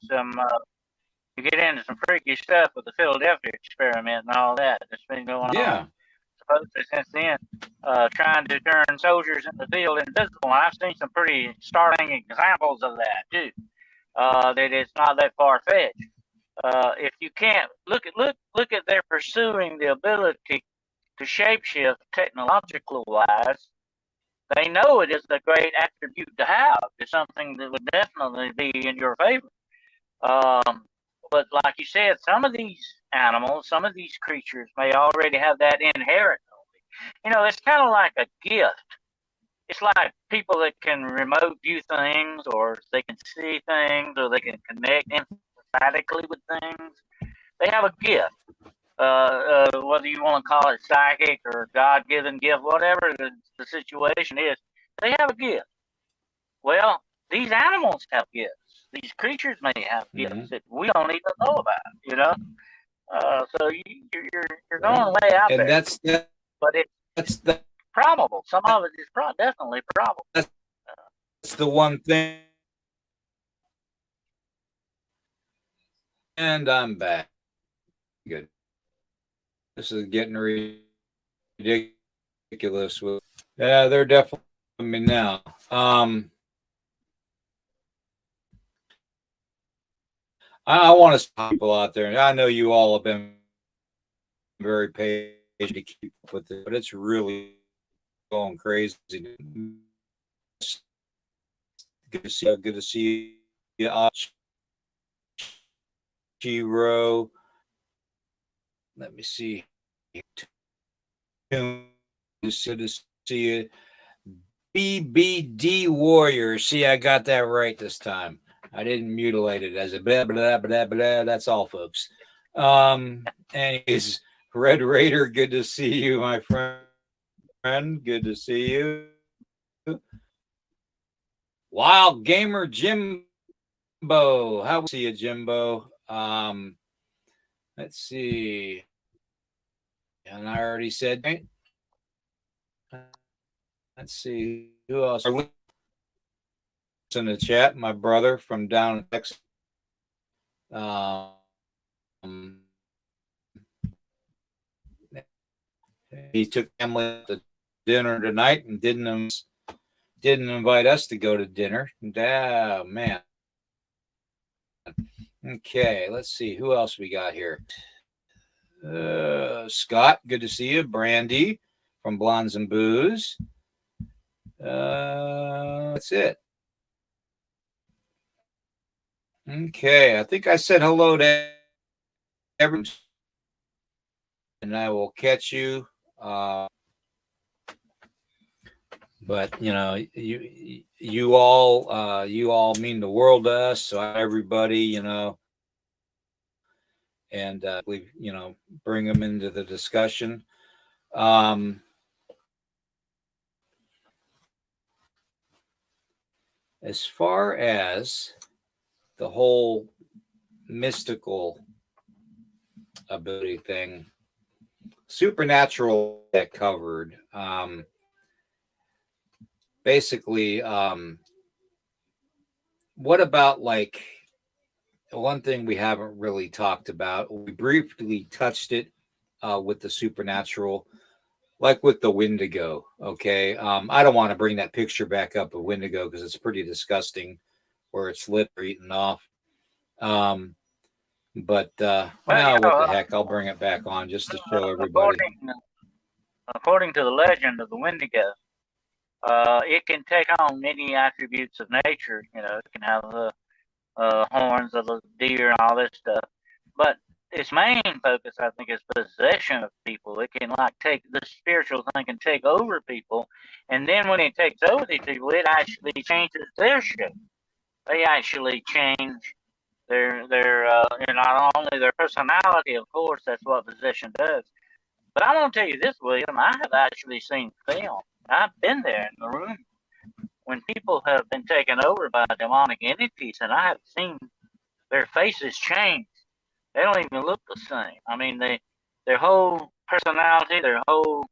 some you get into some freaky stuff with the Philadelphia experiment and all that that's been going on. Supposedly since then, trying to turn soldiers in the field invisible. And I've seen some pretty startling examples of that too. That it's not that far fetched. If you can't look at they're pursuing the ability to shapeshift technological wise, they know it is a great attribute to have. It's something that would definitely be in your favor. But like you said, some of these animals, some of these creatures may already have that inherent. It's kind of like a gift. It's like people that can remote view things, or they can see things, or they can connect emphatically with things. They have a gift. Whether you want to call it psychic or God-given gift, whatever the situation is, they have a gift. Well, these animals have gifts. These creatures may have gifts that we don't even know about. So you're going way out there. And but it's probable. Some of it is definitely probable. That's the one thing. And I'm back. Good. This is getting ridiculous. Yeah, they're definitely me now. I want to stop people out there. I know you all have been very patient to keep up with it, but it's really going crazy. Good to see you. Chiro. Let me see. Good to see you. BBD Warrior. See, I got that right this time. I didn't mutilate it as a blah, blah, blah, blah. That's all, folks. Anyways, Red Raider, good to see you, my friend. Good to see you. Wild Gamer Jimbo. How do see you, Jimbo? Let's see. And I already said, right? Let's see who else in the chat. My brother from down in Texas. He took family to dinner tonight and didn't didn't invite us to go to dinner. Ah, man. Okay, let's see who else we got here. Scott, good to see you. Brandy from Blondes and Booze. That's it. Okay, I think I said hello to everyone, and I will catch you. But you all mean the world to us. So everybody, and we bring them into the discussion. As far as the whole mystical ability thing, supernatural that covered. Basically, what about like one thing we haven't really talked about? We briefly touched it with the supernatural, like with the Wendigo. Okay, I don't want to bring that picture back up of Wendigo because it's pretty disgusting, where it's lit or eaten off. But what the heck? I'll bring it back on just to show everybody. According to the legend of the Wendigo, it can take on many attributes of nature. It can have the horns of the deer and all this stuff. But its main focus, I think, is possession of people. It can take the spiritual thing can take over people, and then when it takes over these people, it actually changes their shape. They actually change their not only their personality, of course, that's what possession does. But I want to tell you this, William. I have actually seen film. I've been there in the room when people have been taken over by demonic entities, and I have seen their faces change. They don't even look the same. I mean, their whole personality, their whole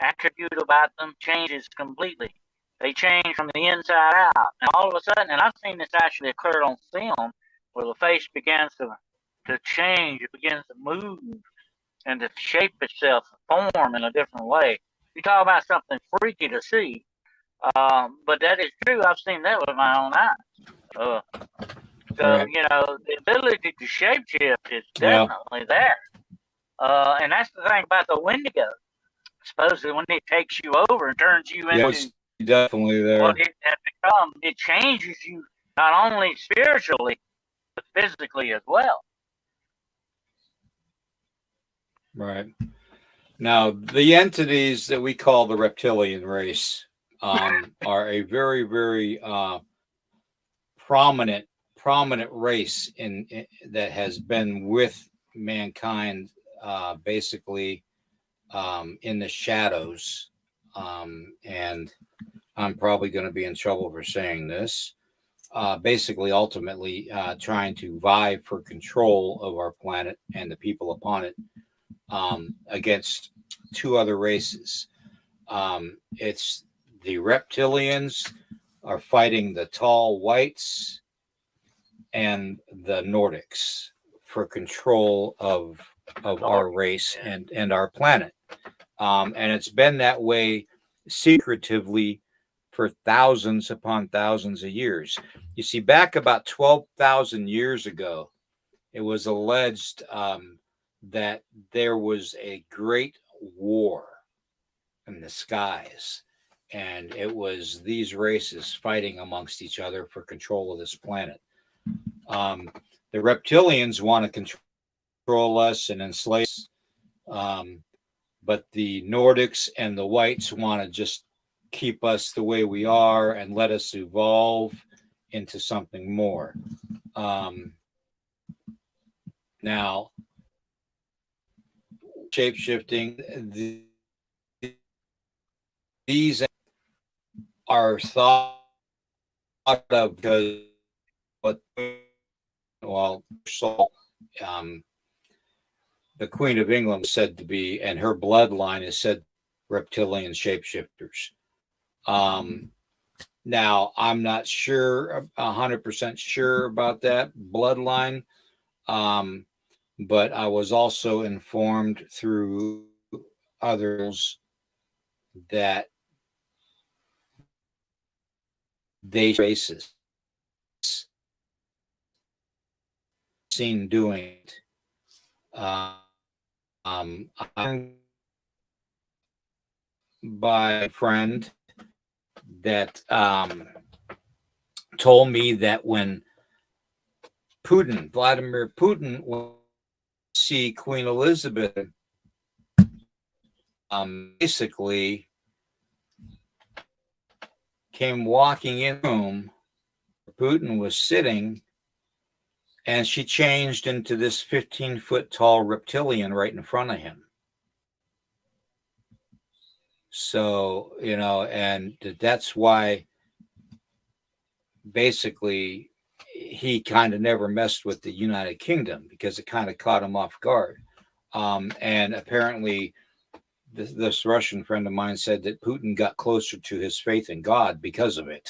attribute about them changes completely. They change from the inside out, and all of a sudden, and I've seen this actually occur on film, where the face begins to change, it begins to move, and to shape itself, form in a different way. You talk about something freaky to see, but that is true. I've seen that with my own eyes. Right. The ability to shapeshift is definitely there. And that's the thing about the Wendigo. Supposedly, when it takes you over and turns you into definitely there. What it has become, it changes you not only spiritually, but physically as well. Right. Now, the entities that we call the reptilian race are a very, very prominent race in that has been with mankind basically in the shadows. And I'm probably going to be in trouble for saying this. Basically, ultimately, trying to vie for control of our planet and the people upon it against two other races. It's the reptilians are fighting the tall whites and the Nordics for control of our race and our planet. And it's been that way secretively for thousands upon thousands of years. You see, back about 12,000 years ago, it was alleged that there was a great war in the skies, and it was these races fighting amongst each other for control of this planet. The reptilians want to control us and enslave us, but the Nordics and the whites want to just keep us the way we are and let us evolve into something more. Now, shapeshifting, these are thought of because the Queen of England is said to be, and her bloodline is said reptilian shapeshifters. Now, I'm not sure, 100% sure about that bloodline, but I was also informed through others that they races seen doing it. I'm by a friend that told me that when Vladimir Putin, went to see Queen Elizabeth, basically came walking in the room. Putin was sitting, and she changed into this 15-foot tall reptilian right in front of him. So, and that's why basically he kind of never messed with the United Kingdom, because it kind of caught him off guard. And apparently this Russian friend of mine said that Putin got closer to his faith in God because of it,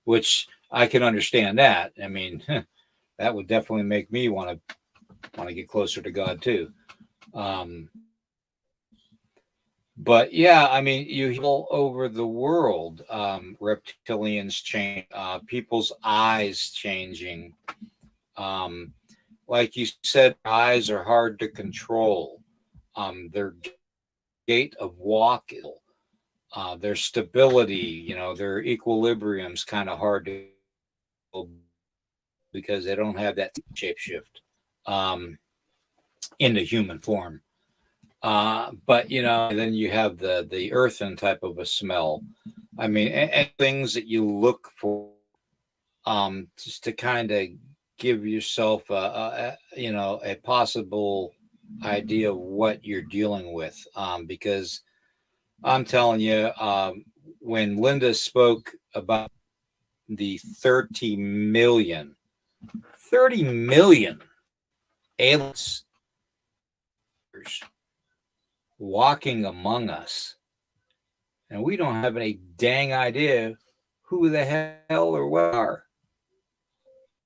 which I can understand that. I mean, that would definitely make me want to get closer to God too. But yeah, I mean, you hear all over the world, reptilians change, people's eyes changing. Like you said, eyes are hard to control. Their gait of walk, their stability, their equilibrium's kind of hard to, because they don't have that shapeshift into human form. But then you have the earthen type of a smell. I mean, and things that you look for, just to kind of give yourself a possible idea of what you're dealing with. Because I'm telling you, when Linda spoke about the 30 million aliens walking among us, and we don't have any dang idea who the hell or what are.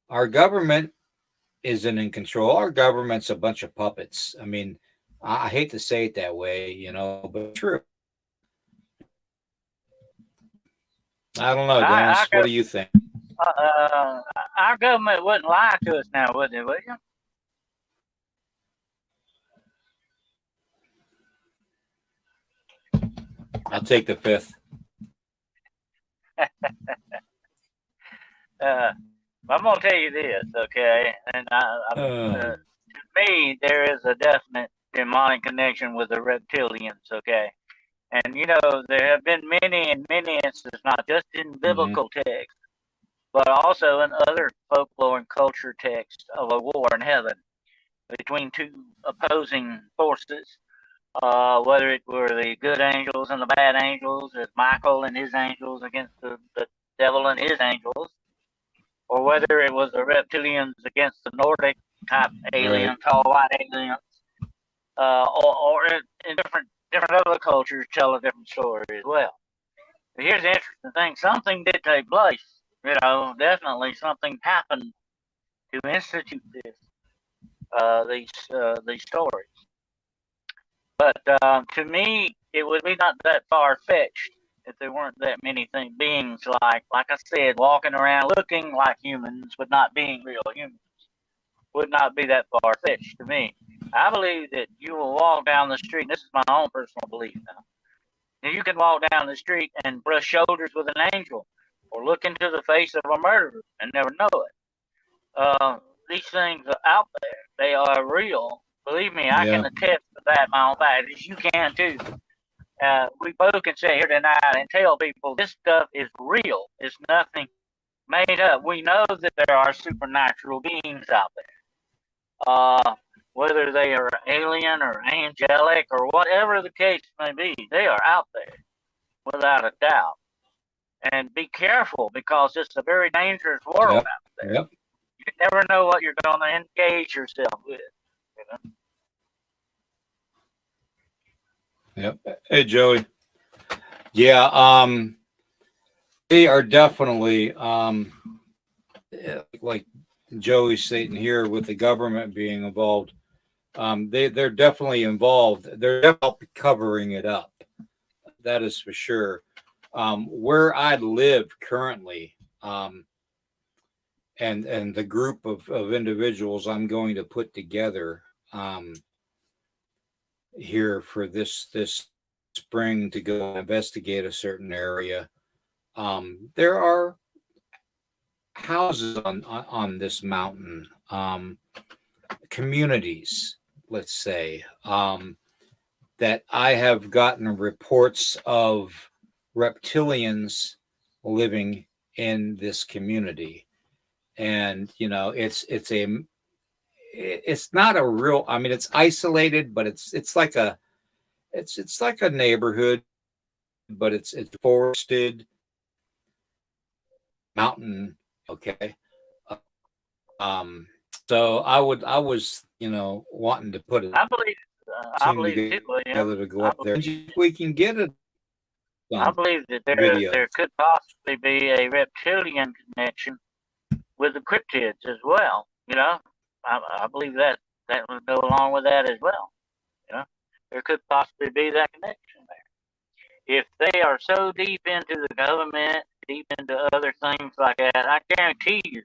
Our government isn't in control. Our government's a bunch of puppets. I mean, I hate to say it that way, but true. I don't know, Dennis. What do you think? Our government wouldn't lie to us now, would they, William? I'll take the fifth. I'm going to tell you this, okay? And to me, there is a definite demonic connection with the reptilians, okay? And, there have been many instances, not just in biblical texts, but also in other folklore and culture texts, of a war in heaven between two opposing forces. Whether it were the good angels and the bad angels, as Michael and his angels against the devil and his angels, or whether it was the reptilians against the Nordic type aliens, tall white aliens, or in different other cultures tell a different story as well. But here's the interesting thing: something did take place. Definitely something happened to institute these stories. But to me, it would be not that far-fetched if there weren't that many beings like I said, walking around looking like humans but not being real humans. Would not be that far-fetched to me. I believe that you will walk down the street, and this is my own personal belief now. You can walk down the street and brush shoulders with an angel, or look into the face of a murderer and never know it. These things are out there. They are real. Believe me, I can attest to that my own back. You can too. We both can sit here tonight and tell people this stuff is real. It's nothing made up. We know that there are supernatural beings out there. Whether they are alien or angelic or whatever the case may be, they are out there without a doubt. And be careful, because it's a very dangerous world out there. Yep. You never know what you're going to engage yourself with. Yep. Hey, Joey. Yeah. They are definitely, like Joey's stating here, with the government being involved. They're definitely involved. They're definitely covering it up. That is for sure. Where I live currently, And the group of individuals I'm going to put together here for this spring to go investigate a certain area. There are houses on this mountain, communities, let's say, that I have gotten reports of reptilians living in this community. And it's not a real, I mean, it's isolated, but it's like a neighborhood, but it's forested mountain. Okay. So I was wanting to put it, I believe it, William. together to go up there. We can get it. I believe that there could possibly be a reptilian connection with the cryptids as well. I believe that would go along with that as well. There could possibly be that connection there. If they are so deep into the government, deep into other things like that, I guarantee you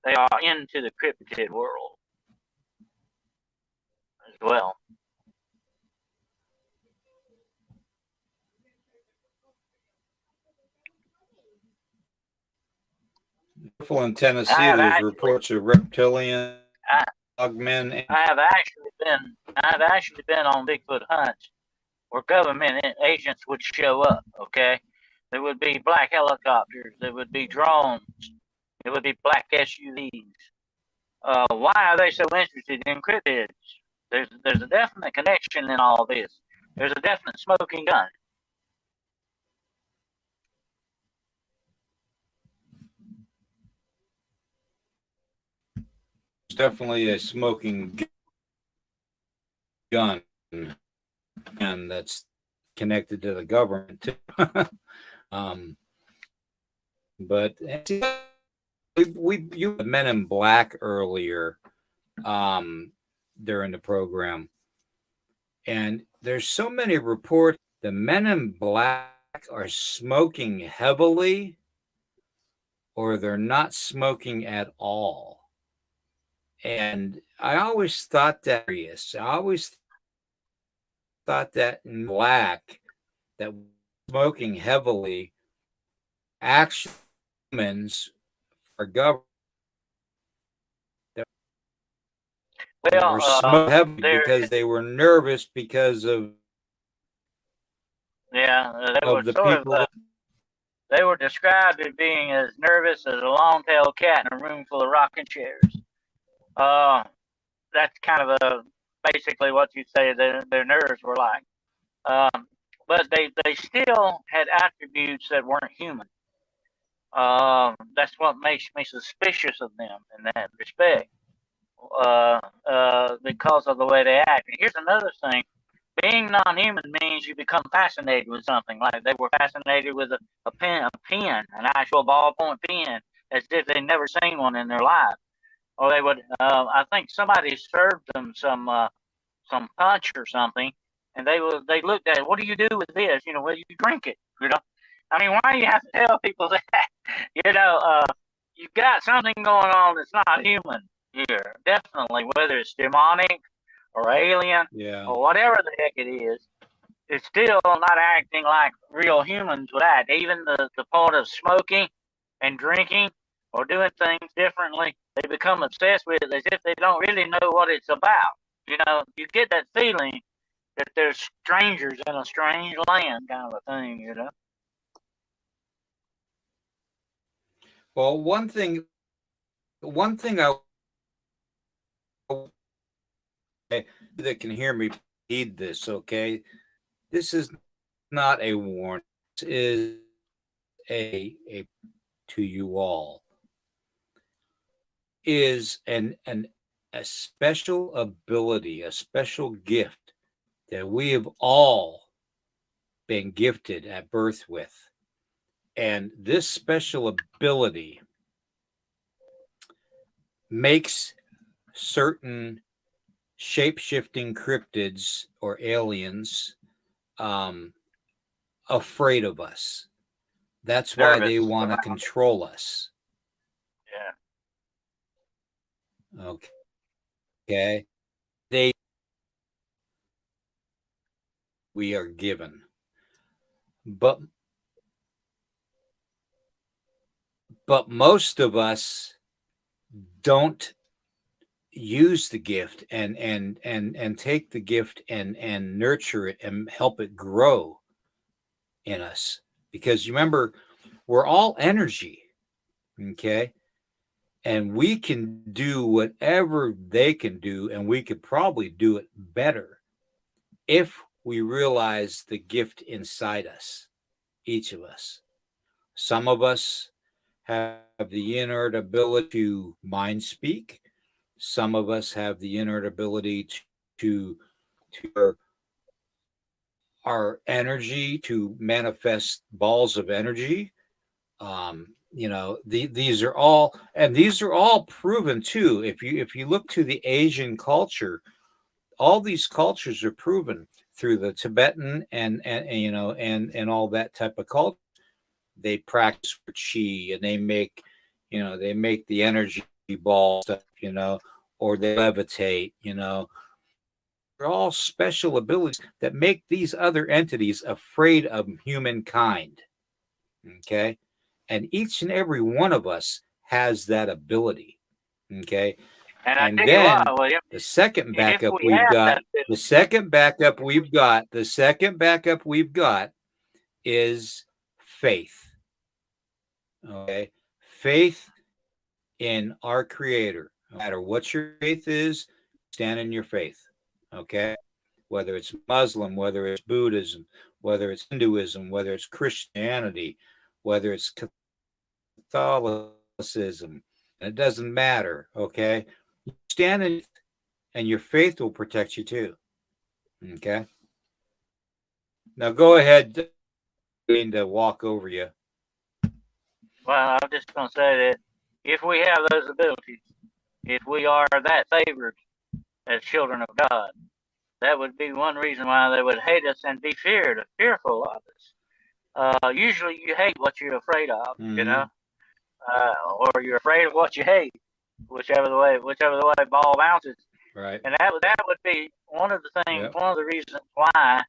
they are into the cryptid world as well. In Tennessee, there's reports of reptilian Dogman. I've actually been on Bigfoot hunts where government agents would show up. Okay, there would be black helicopters, there would be drones, there would be black SUVs. Why are they so interested in cryptids? There's a definite connection in all this. There's a definite smoking gun. Definitely a smoking gun, and that's connected to the government too. But you Men in Black earlier during the program, and there's so many reports the Men in Black are smoking heavily, or they're not smoking at all. And I always thought that in black, that smoking heavily, actually humans are government. Well, were smoking heavily because they were nervous because of they were described as being as nervous as a long-tailed cat in a room full of rocking chairs. That's kind of basically what you say their nerves were like. But they still had attributes that weren't human. That's what makes me suspicious of them in that respect. Because of the way they act. And here's another thing. Being non-human means you become fascinated with something. Like they were fascinated with a pen, an actual ballpoint pen, as if they'd never seen one in their life. Or they would, I think somebody served them some punch or something, and they looked at it. What do you do with this? Well, you drink it. I mean, why do you have to tell people that? You've got something going on that's not human here. Definitely, whether it's demonic or alien or whatever the heck it is, it's still not acting like real humans would act. Even the point of smoking and drinking or doing things differently, they become obsessed with it as if they don't really know what it's about. You get that feeling that there's strangers in a strange land kind of a thing, Well, one thing I that can hear me read this, okay? This is not a warning. This is a to you all. Is a special ability, a special gift that we have all been gifted at birth with. And this special ability makes certain shape-shifting cryptids or aliens afraid of us. That's why they want to control us. Okay. They we are given. But most of us don't use the gift and take the gift and nurture it and help it grow in us, because you remember, we're all energy. Okay. And we can do whatever they can do, and we could probably do it better if we realize the gift inside us, each of us. Some of us have the innate ability to mind speak. Some of us have the innate ability to our energy to manifest balls of energy. These are all, and these are all proven too. If you look to the Asian culture, all these cultures are proven through the Tibetan and all that type of culture. They practice with chi, and they make the energy ball stuff, or they levitate. They're all special abilities that make these other entities afraid of humankind. Okay. And each and every one of us has that ability. Okay. And I And tell you what, then William, the second if backup we we've have got, that ability, is faith. Okay. Faith in our creator. No matter what your faith is, stand in your faith. Okay. Whether it's Muslim, whether it's Buddhism, whether it's Hinduism, whether it's Christianity, whether it's Catholicism, and it doesn't matter. Okay. You stand in, and your faith will protect you too. Okay. Now go ahead. I mean to walk over you. well, I'm just going to say that if we have those abilities, if we are that favored as children of God, that would be one reason why they would hate us and be fearful of us. Usually, you hate what you're afraid of, Mm-hmm. or you're afraid of what you hate, whichever the way ball bounces. Right. And that would be one of the things, Yep. one of the reasons why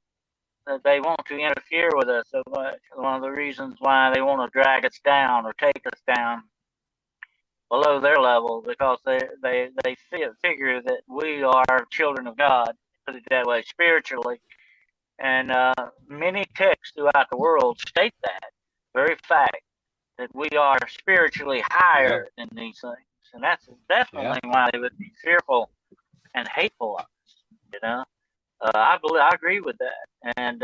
that they want to interfere with us so much. One of the reasons why they want to drag us down or take us down below their level, because they figure that we are children of God, put it that way, spiritually. And many texts throughout the world state that very fact, that we are spiritually higher than these things. And that's definitely why they would be fearful and hateful of us. I agree with that, and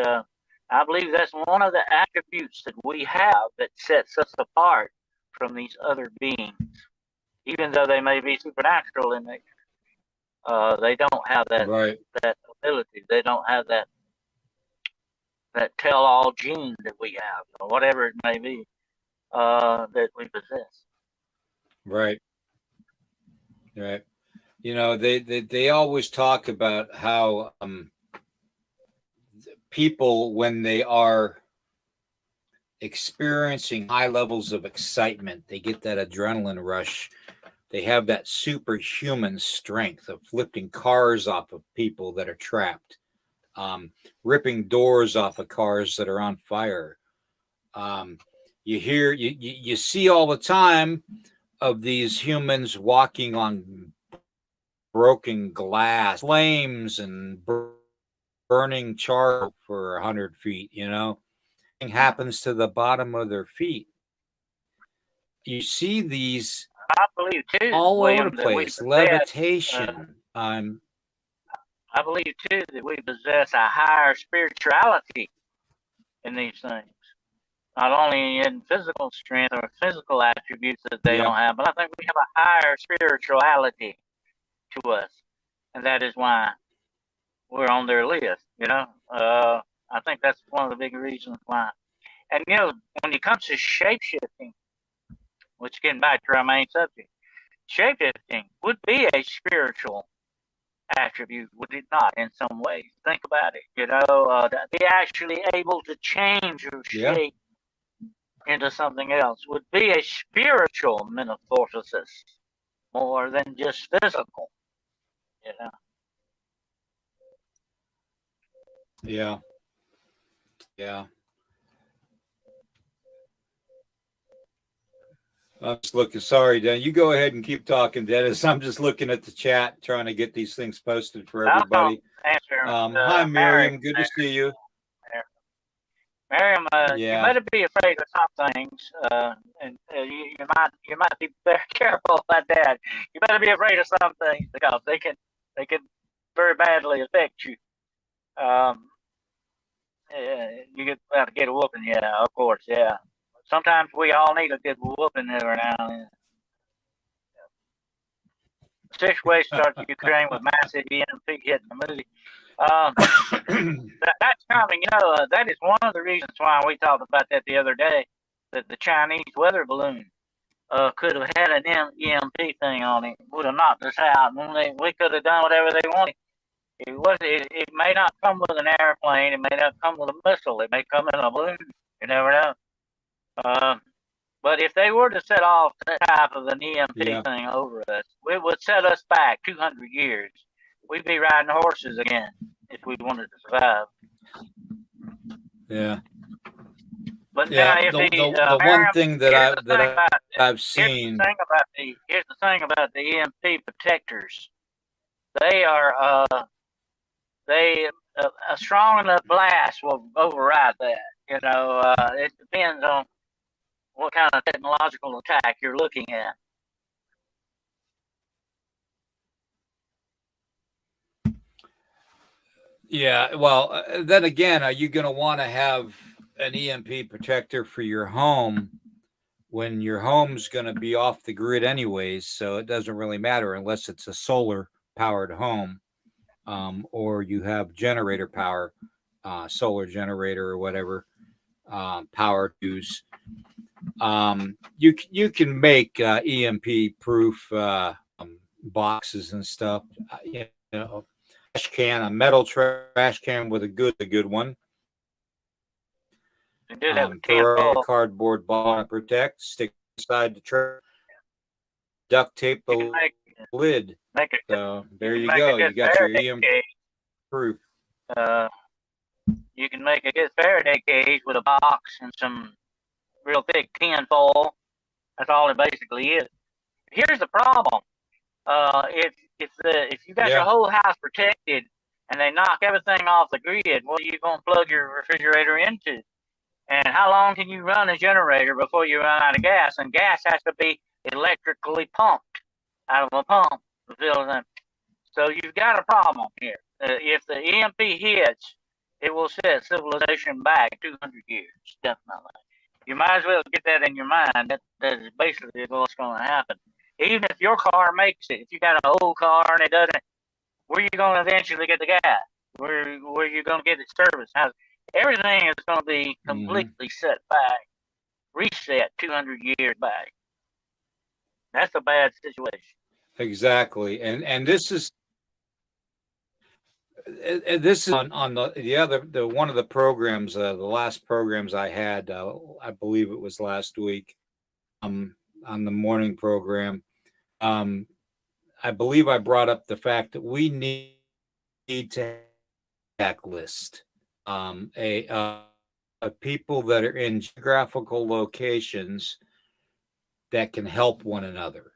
I believe that's one of the attributes that we have that sets us apart from these other beings, even though they may be supernatural in nature. They don't have Right. that ability. They don't have that tell-all gene that we have, or whatever it may be, that we possess. Right. Right. They always talk about how people, when they are experiencing high levels of excitement, they get that adrenaline rush. They have that superhuman strength of lifting cars off of people that are trapped, ripping doors off of cars that are on fire. Um, you see all the time of these humans walking on broken glass, flames, and burning charcoal for 100 feet. Thing happens to the bottom of their feet. You see these I believe too, all over the William, that we place. possess. Levitation. I believe too that we possess a higher spirituality in these things. Not only in physical strength or physical attributes that they Yeah. don't have, but I think we have a higher spirituality to us, and that is why we're on their list. I think that's one of the big reasons why. And when it comes to shape shifting, which getting back to our main subject, shape shifting would be a spiritual attribute, would it not? In some ways, think about it. Be actually able to change your Yeah. shape into something else would be a spiritual metamorphosis. more than just physical. You know. Yeah. Yeah. I'm just looking. Sorry, Dan. You go ahead and keep talking, Dennis. I'm just looking at the chat, trying to get these things posted for I'll everybody. answer Hi, Mary. Miriam. Good to see you. Miriam, you Yeah. better be afraid of some things, and you might be very careful about that. You better be afraid of some things because they can very badly affect you. Um, you get a whooping, yeah, of course, yeah. Sometimes we all need a good whooping every now and then. The situation starts in Ukraine with massive EMP hitting the movie. That's coming. That is one of the reasons why we talked about that the other day. That the Chinese weather balloon could have had an EMP thing on it, would have knocked us out, and we could have done whatever they wanted. It may not come with an airplane. It may not come with a missile. It may come in a balloon. You never know. But if they were to set off that type of an EMP thing over us, it would set us back 200 years. We'd be riding horses again if we wanted to survive. Yeah. But now, if the one thing that I've seen. Here's the thing about the EMP protectors. They are a strong enough blast will override that. It depends on what kind of technological attack you're looking at. Yeah, well, then again, are you going to want to have an EMP protector for your home when your home's going to be off the grid anyways? So it doesn't really matter unless it's a solar powered home, or you have generator power, solar generator or whatever power to use. You can make EMP proof boxes and stuff. Trash can, a metal trash can with a good one. Throw a cardboard ball and protect. Stick inside the trash. Duct tape the lid. So there you go. You got your EMP proof. You can make a good Faraday cage with a box and some real thick tin foil. That's all it basically is. Here's the problem. If you got your whole house protected and they knock everything off the grid, what are you going to plug your refrigerator into? And how long can you run a generator before you run out of gas? And gas has to be electrically pumped out of a pump to fill them. So you've got a problem here. If the EMP hits, it will set civilization back 200 years, definitely. You might as well get that in your mind. That is basically what's going to happen. Even if your car makes it, if you got an old car and it doesn't, where are you going to eventually get the gas? Where are you going to get it serviced? Everything is going to be completely set back, reset 200 years back. That's a bad situation. Exactly, and this is on the one of the programs, the last programs I had. I believe it was last week, on the morning program. I believe I brought up the fact that we need to checklist people that are in geographical locations that can help one another.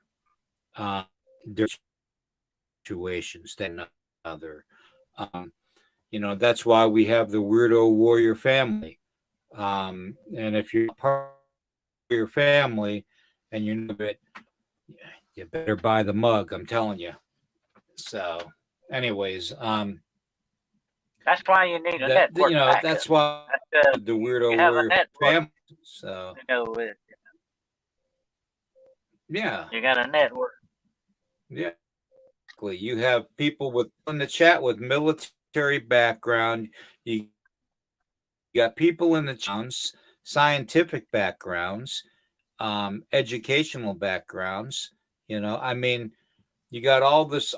Situations than another. That's why we have the Weirdo Warrior family. And if you're part of your family and you know it, you better buy the mug. I'm telling you. So, anyways, that's why you need a network. That's why the Weirdo Warrior family. So, yeah, you got a network. Yeah, you have people in the chat with military background. You got people in the towns, scientific backgrounds, educational backgrounds. You got all this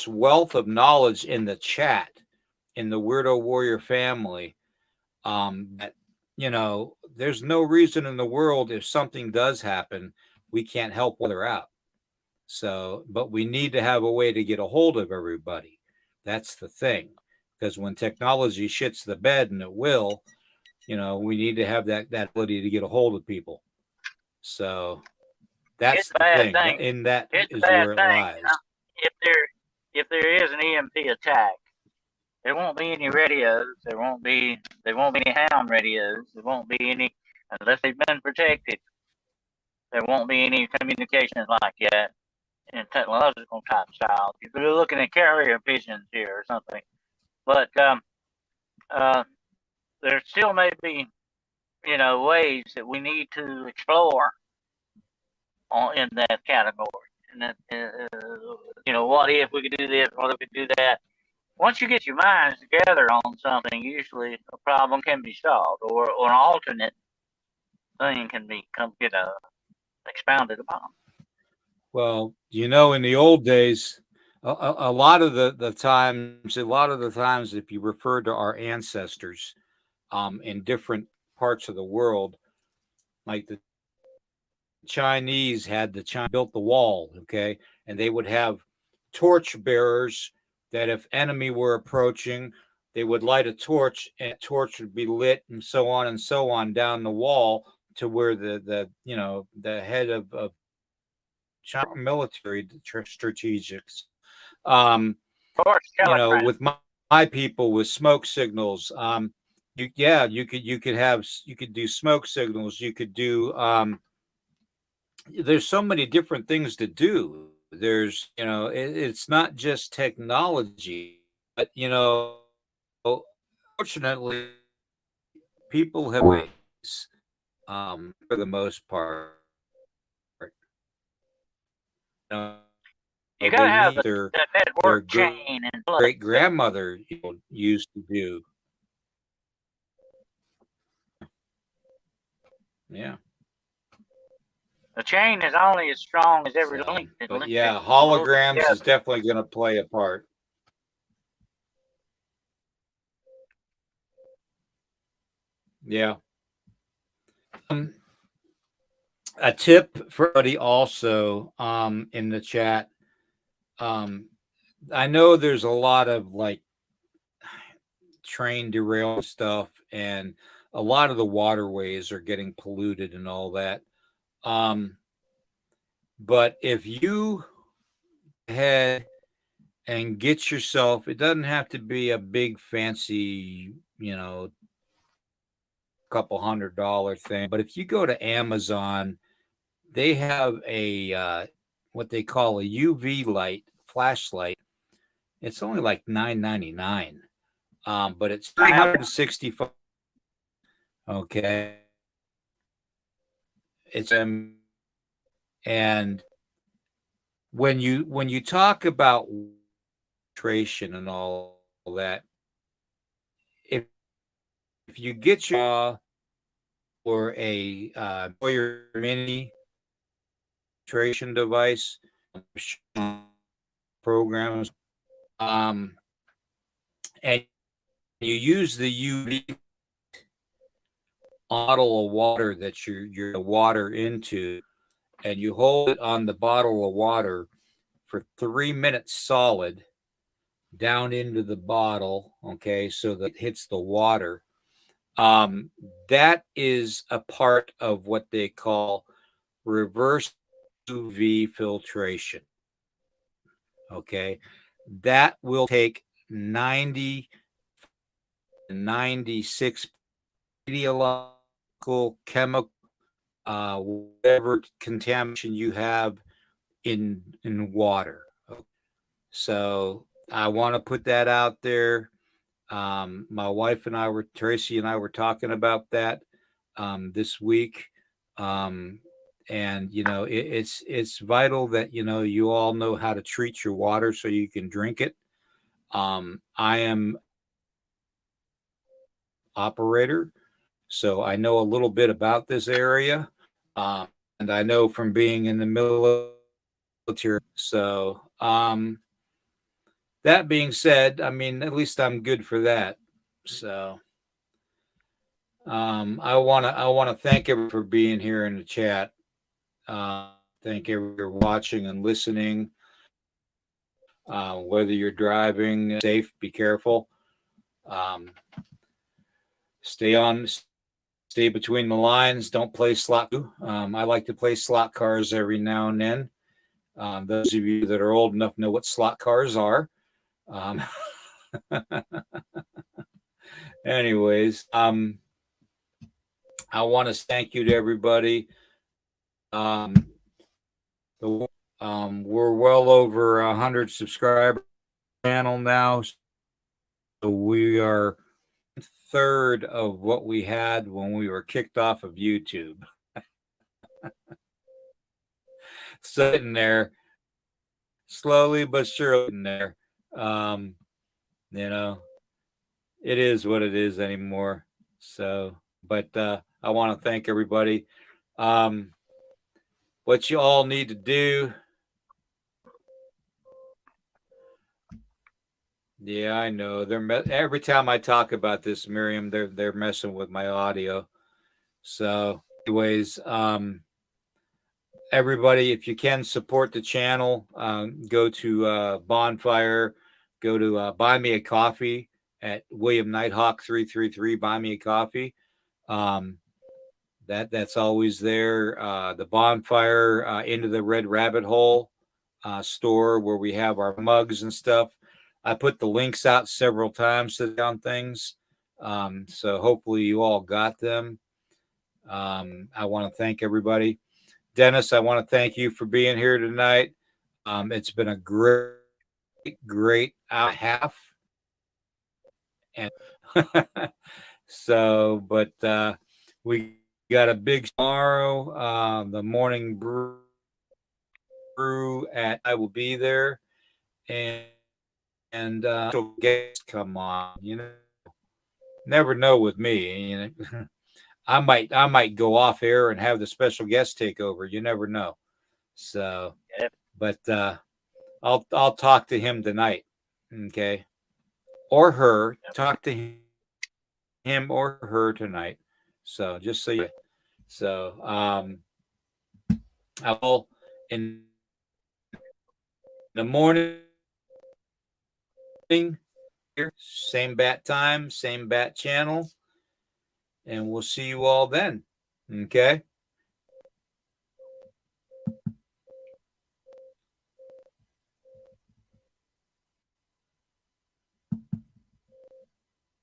wealth of knowledge in the chat, in the Weirdo Warrior family. That there's no reason in the world, if something does happen, we can't help one another out. So, but we need to have a way to get a hold of everybody. That's the thing. Because when technology shits the bed, and it will, we need to have that ability to get a hold of people. So It's that's a the bad thing. thing. And that It's a is bad where it thing. lies. If there is an EMP attack, there won't be any radios. There won't be any ham radios. There won't be any unless they've been protected. There won't be any communications like that in technological type styles. You're looking at carrier pigeons here or something, but uh, there still may be ways that we need to explore in that category. And that, what if we could do this? What if we could do that? Once you get your minds together on something, usually a problem can be solved, or an alternate thing can be expounded upon. Well, in the old days, a lot of the times, if you refer to our ancestors, in different parts of the world, like the Chinese built the wall, okay, and they would have torch bearers that if enemy were approaching, they would light a torch, and a torch would be lit, and so on down the wall to where the head of China military strategics. Of course, telegram. With my people with smoke signals. You could do smoke signals. You could do there's so many different things to do. There's it's not just technology, but fortunately people have ways, for the most part. You know, You got to they have need that their network chain in place. great grandmother used to do. Yeah. The chain is only as strong as every So, link that but links it yeah, pulls it holograms is together. definitely going to play a part. Yeah. Um, a tip for everybody also, in the chat. Um, I know there's a lot of like train derail stuff, and a lot of the waterways are getting polluted and all that. Um, but if you head and get yourself, it doesn't have to be a big fancy, couple $100 thing. But if you go to Amazon, they have a what they call a UV light flashlight. It's only like $9.99, but it's I have one. 365. Okay, it's and when you talk about filtration and all that, if if you get your or a your mini filtration device programs, um, and you use the UV bottle of water that you're water into, and you hold it on the bottle of water for 3 minutes solid down into the bottle, okay, so that it hits the water. That is a part of what they call reverse UV filtration. Okay, that will take 90 to 96 radiological, chemical, whatever contamination you have in water. So I want to put that out there. My wife and Tracy and I were talking about that this week. And it's vital that you all know how to treat your water so you can drink it. I am operator, so I know a little bit about this area, and I know from being in the military. So that being said, I mean, at least I'm good for that. So I want to thank everyone for being here in the chat. thank everyone for watching and listening. Whether you're driving, safe, be careful. Um, stay between the lines. Don't play slot. I like to play slot cars every now and then. Those of you that are old enough know what slot cars are. Um, anyways, I want to thank you to everybody. We're well over 100 subscribers channel now, so we are third of what we had when we were kicked off of YouTube. Sitting there, slowly but surely in there. You know, it is what it is anymore. So, but I want to thank everybody. What you all need to do. Yeah, I know. Every time I talk about this, Miriam, they're messing with my audio. So, anyways, everybody, if you can support the channel, go to Bonfire, go to Buy Me a Coffee at William Nighthawk 333. Buy Me a Coffee. That's always there. The Bonfire Into the Red Rabbit Hole store where we have our mugs and stuff. I put the links out several times on things. So hopefully you all got them. I want to thank everybody. Dennis, I want to thank you for being here tonight. It's been a great hour and a half. And so, but we got a big tomorrow. The morning brew at I will be there, and guests come on. You know, never know with me. You know, I might go off air and have the special guest take over. You never know. So, but I'll talk to him tonight. Okay, or her. Talk to him or her tonight. So just so you. So I will in the morning. Here, same bat time, same bat channel, and we'll see you all then. Okay.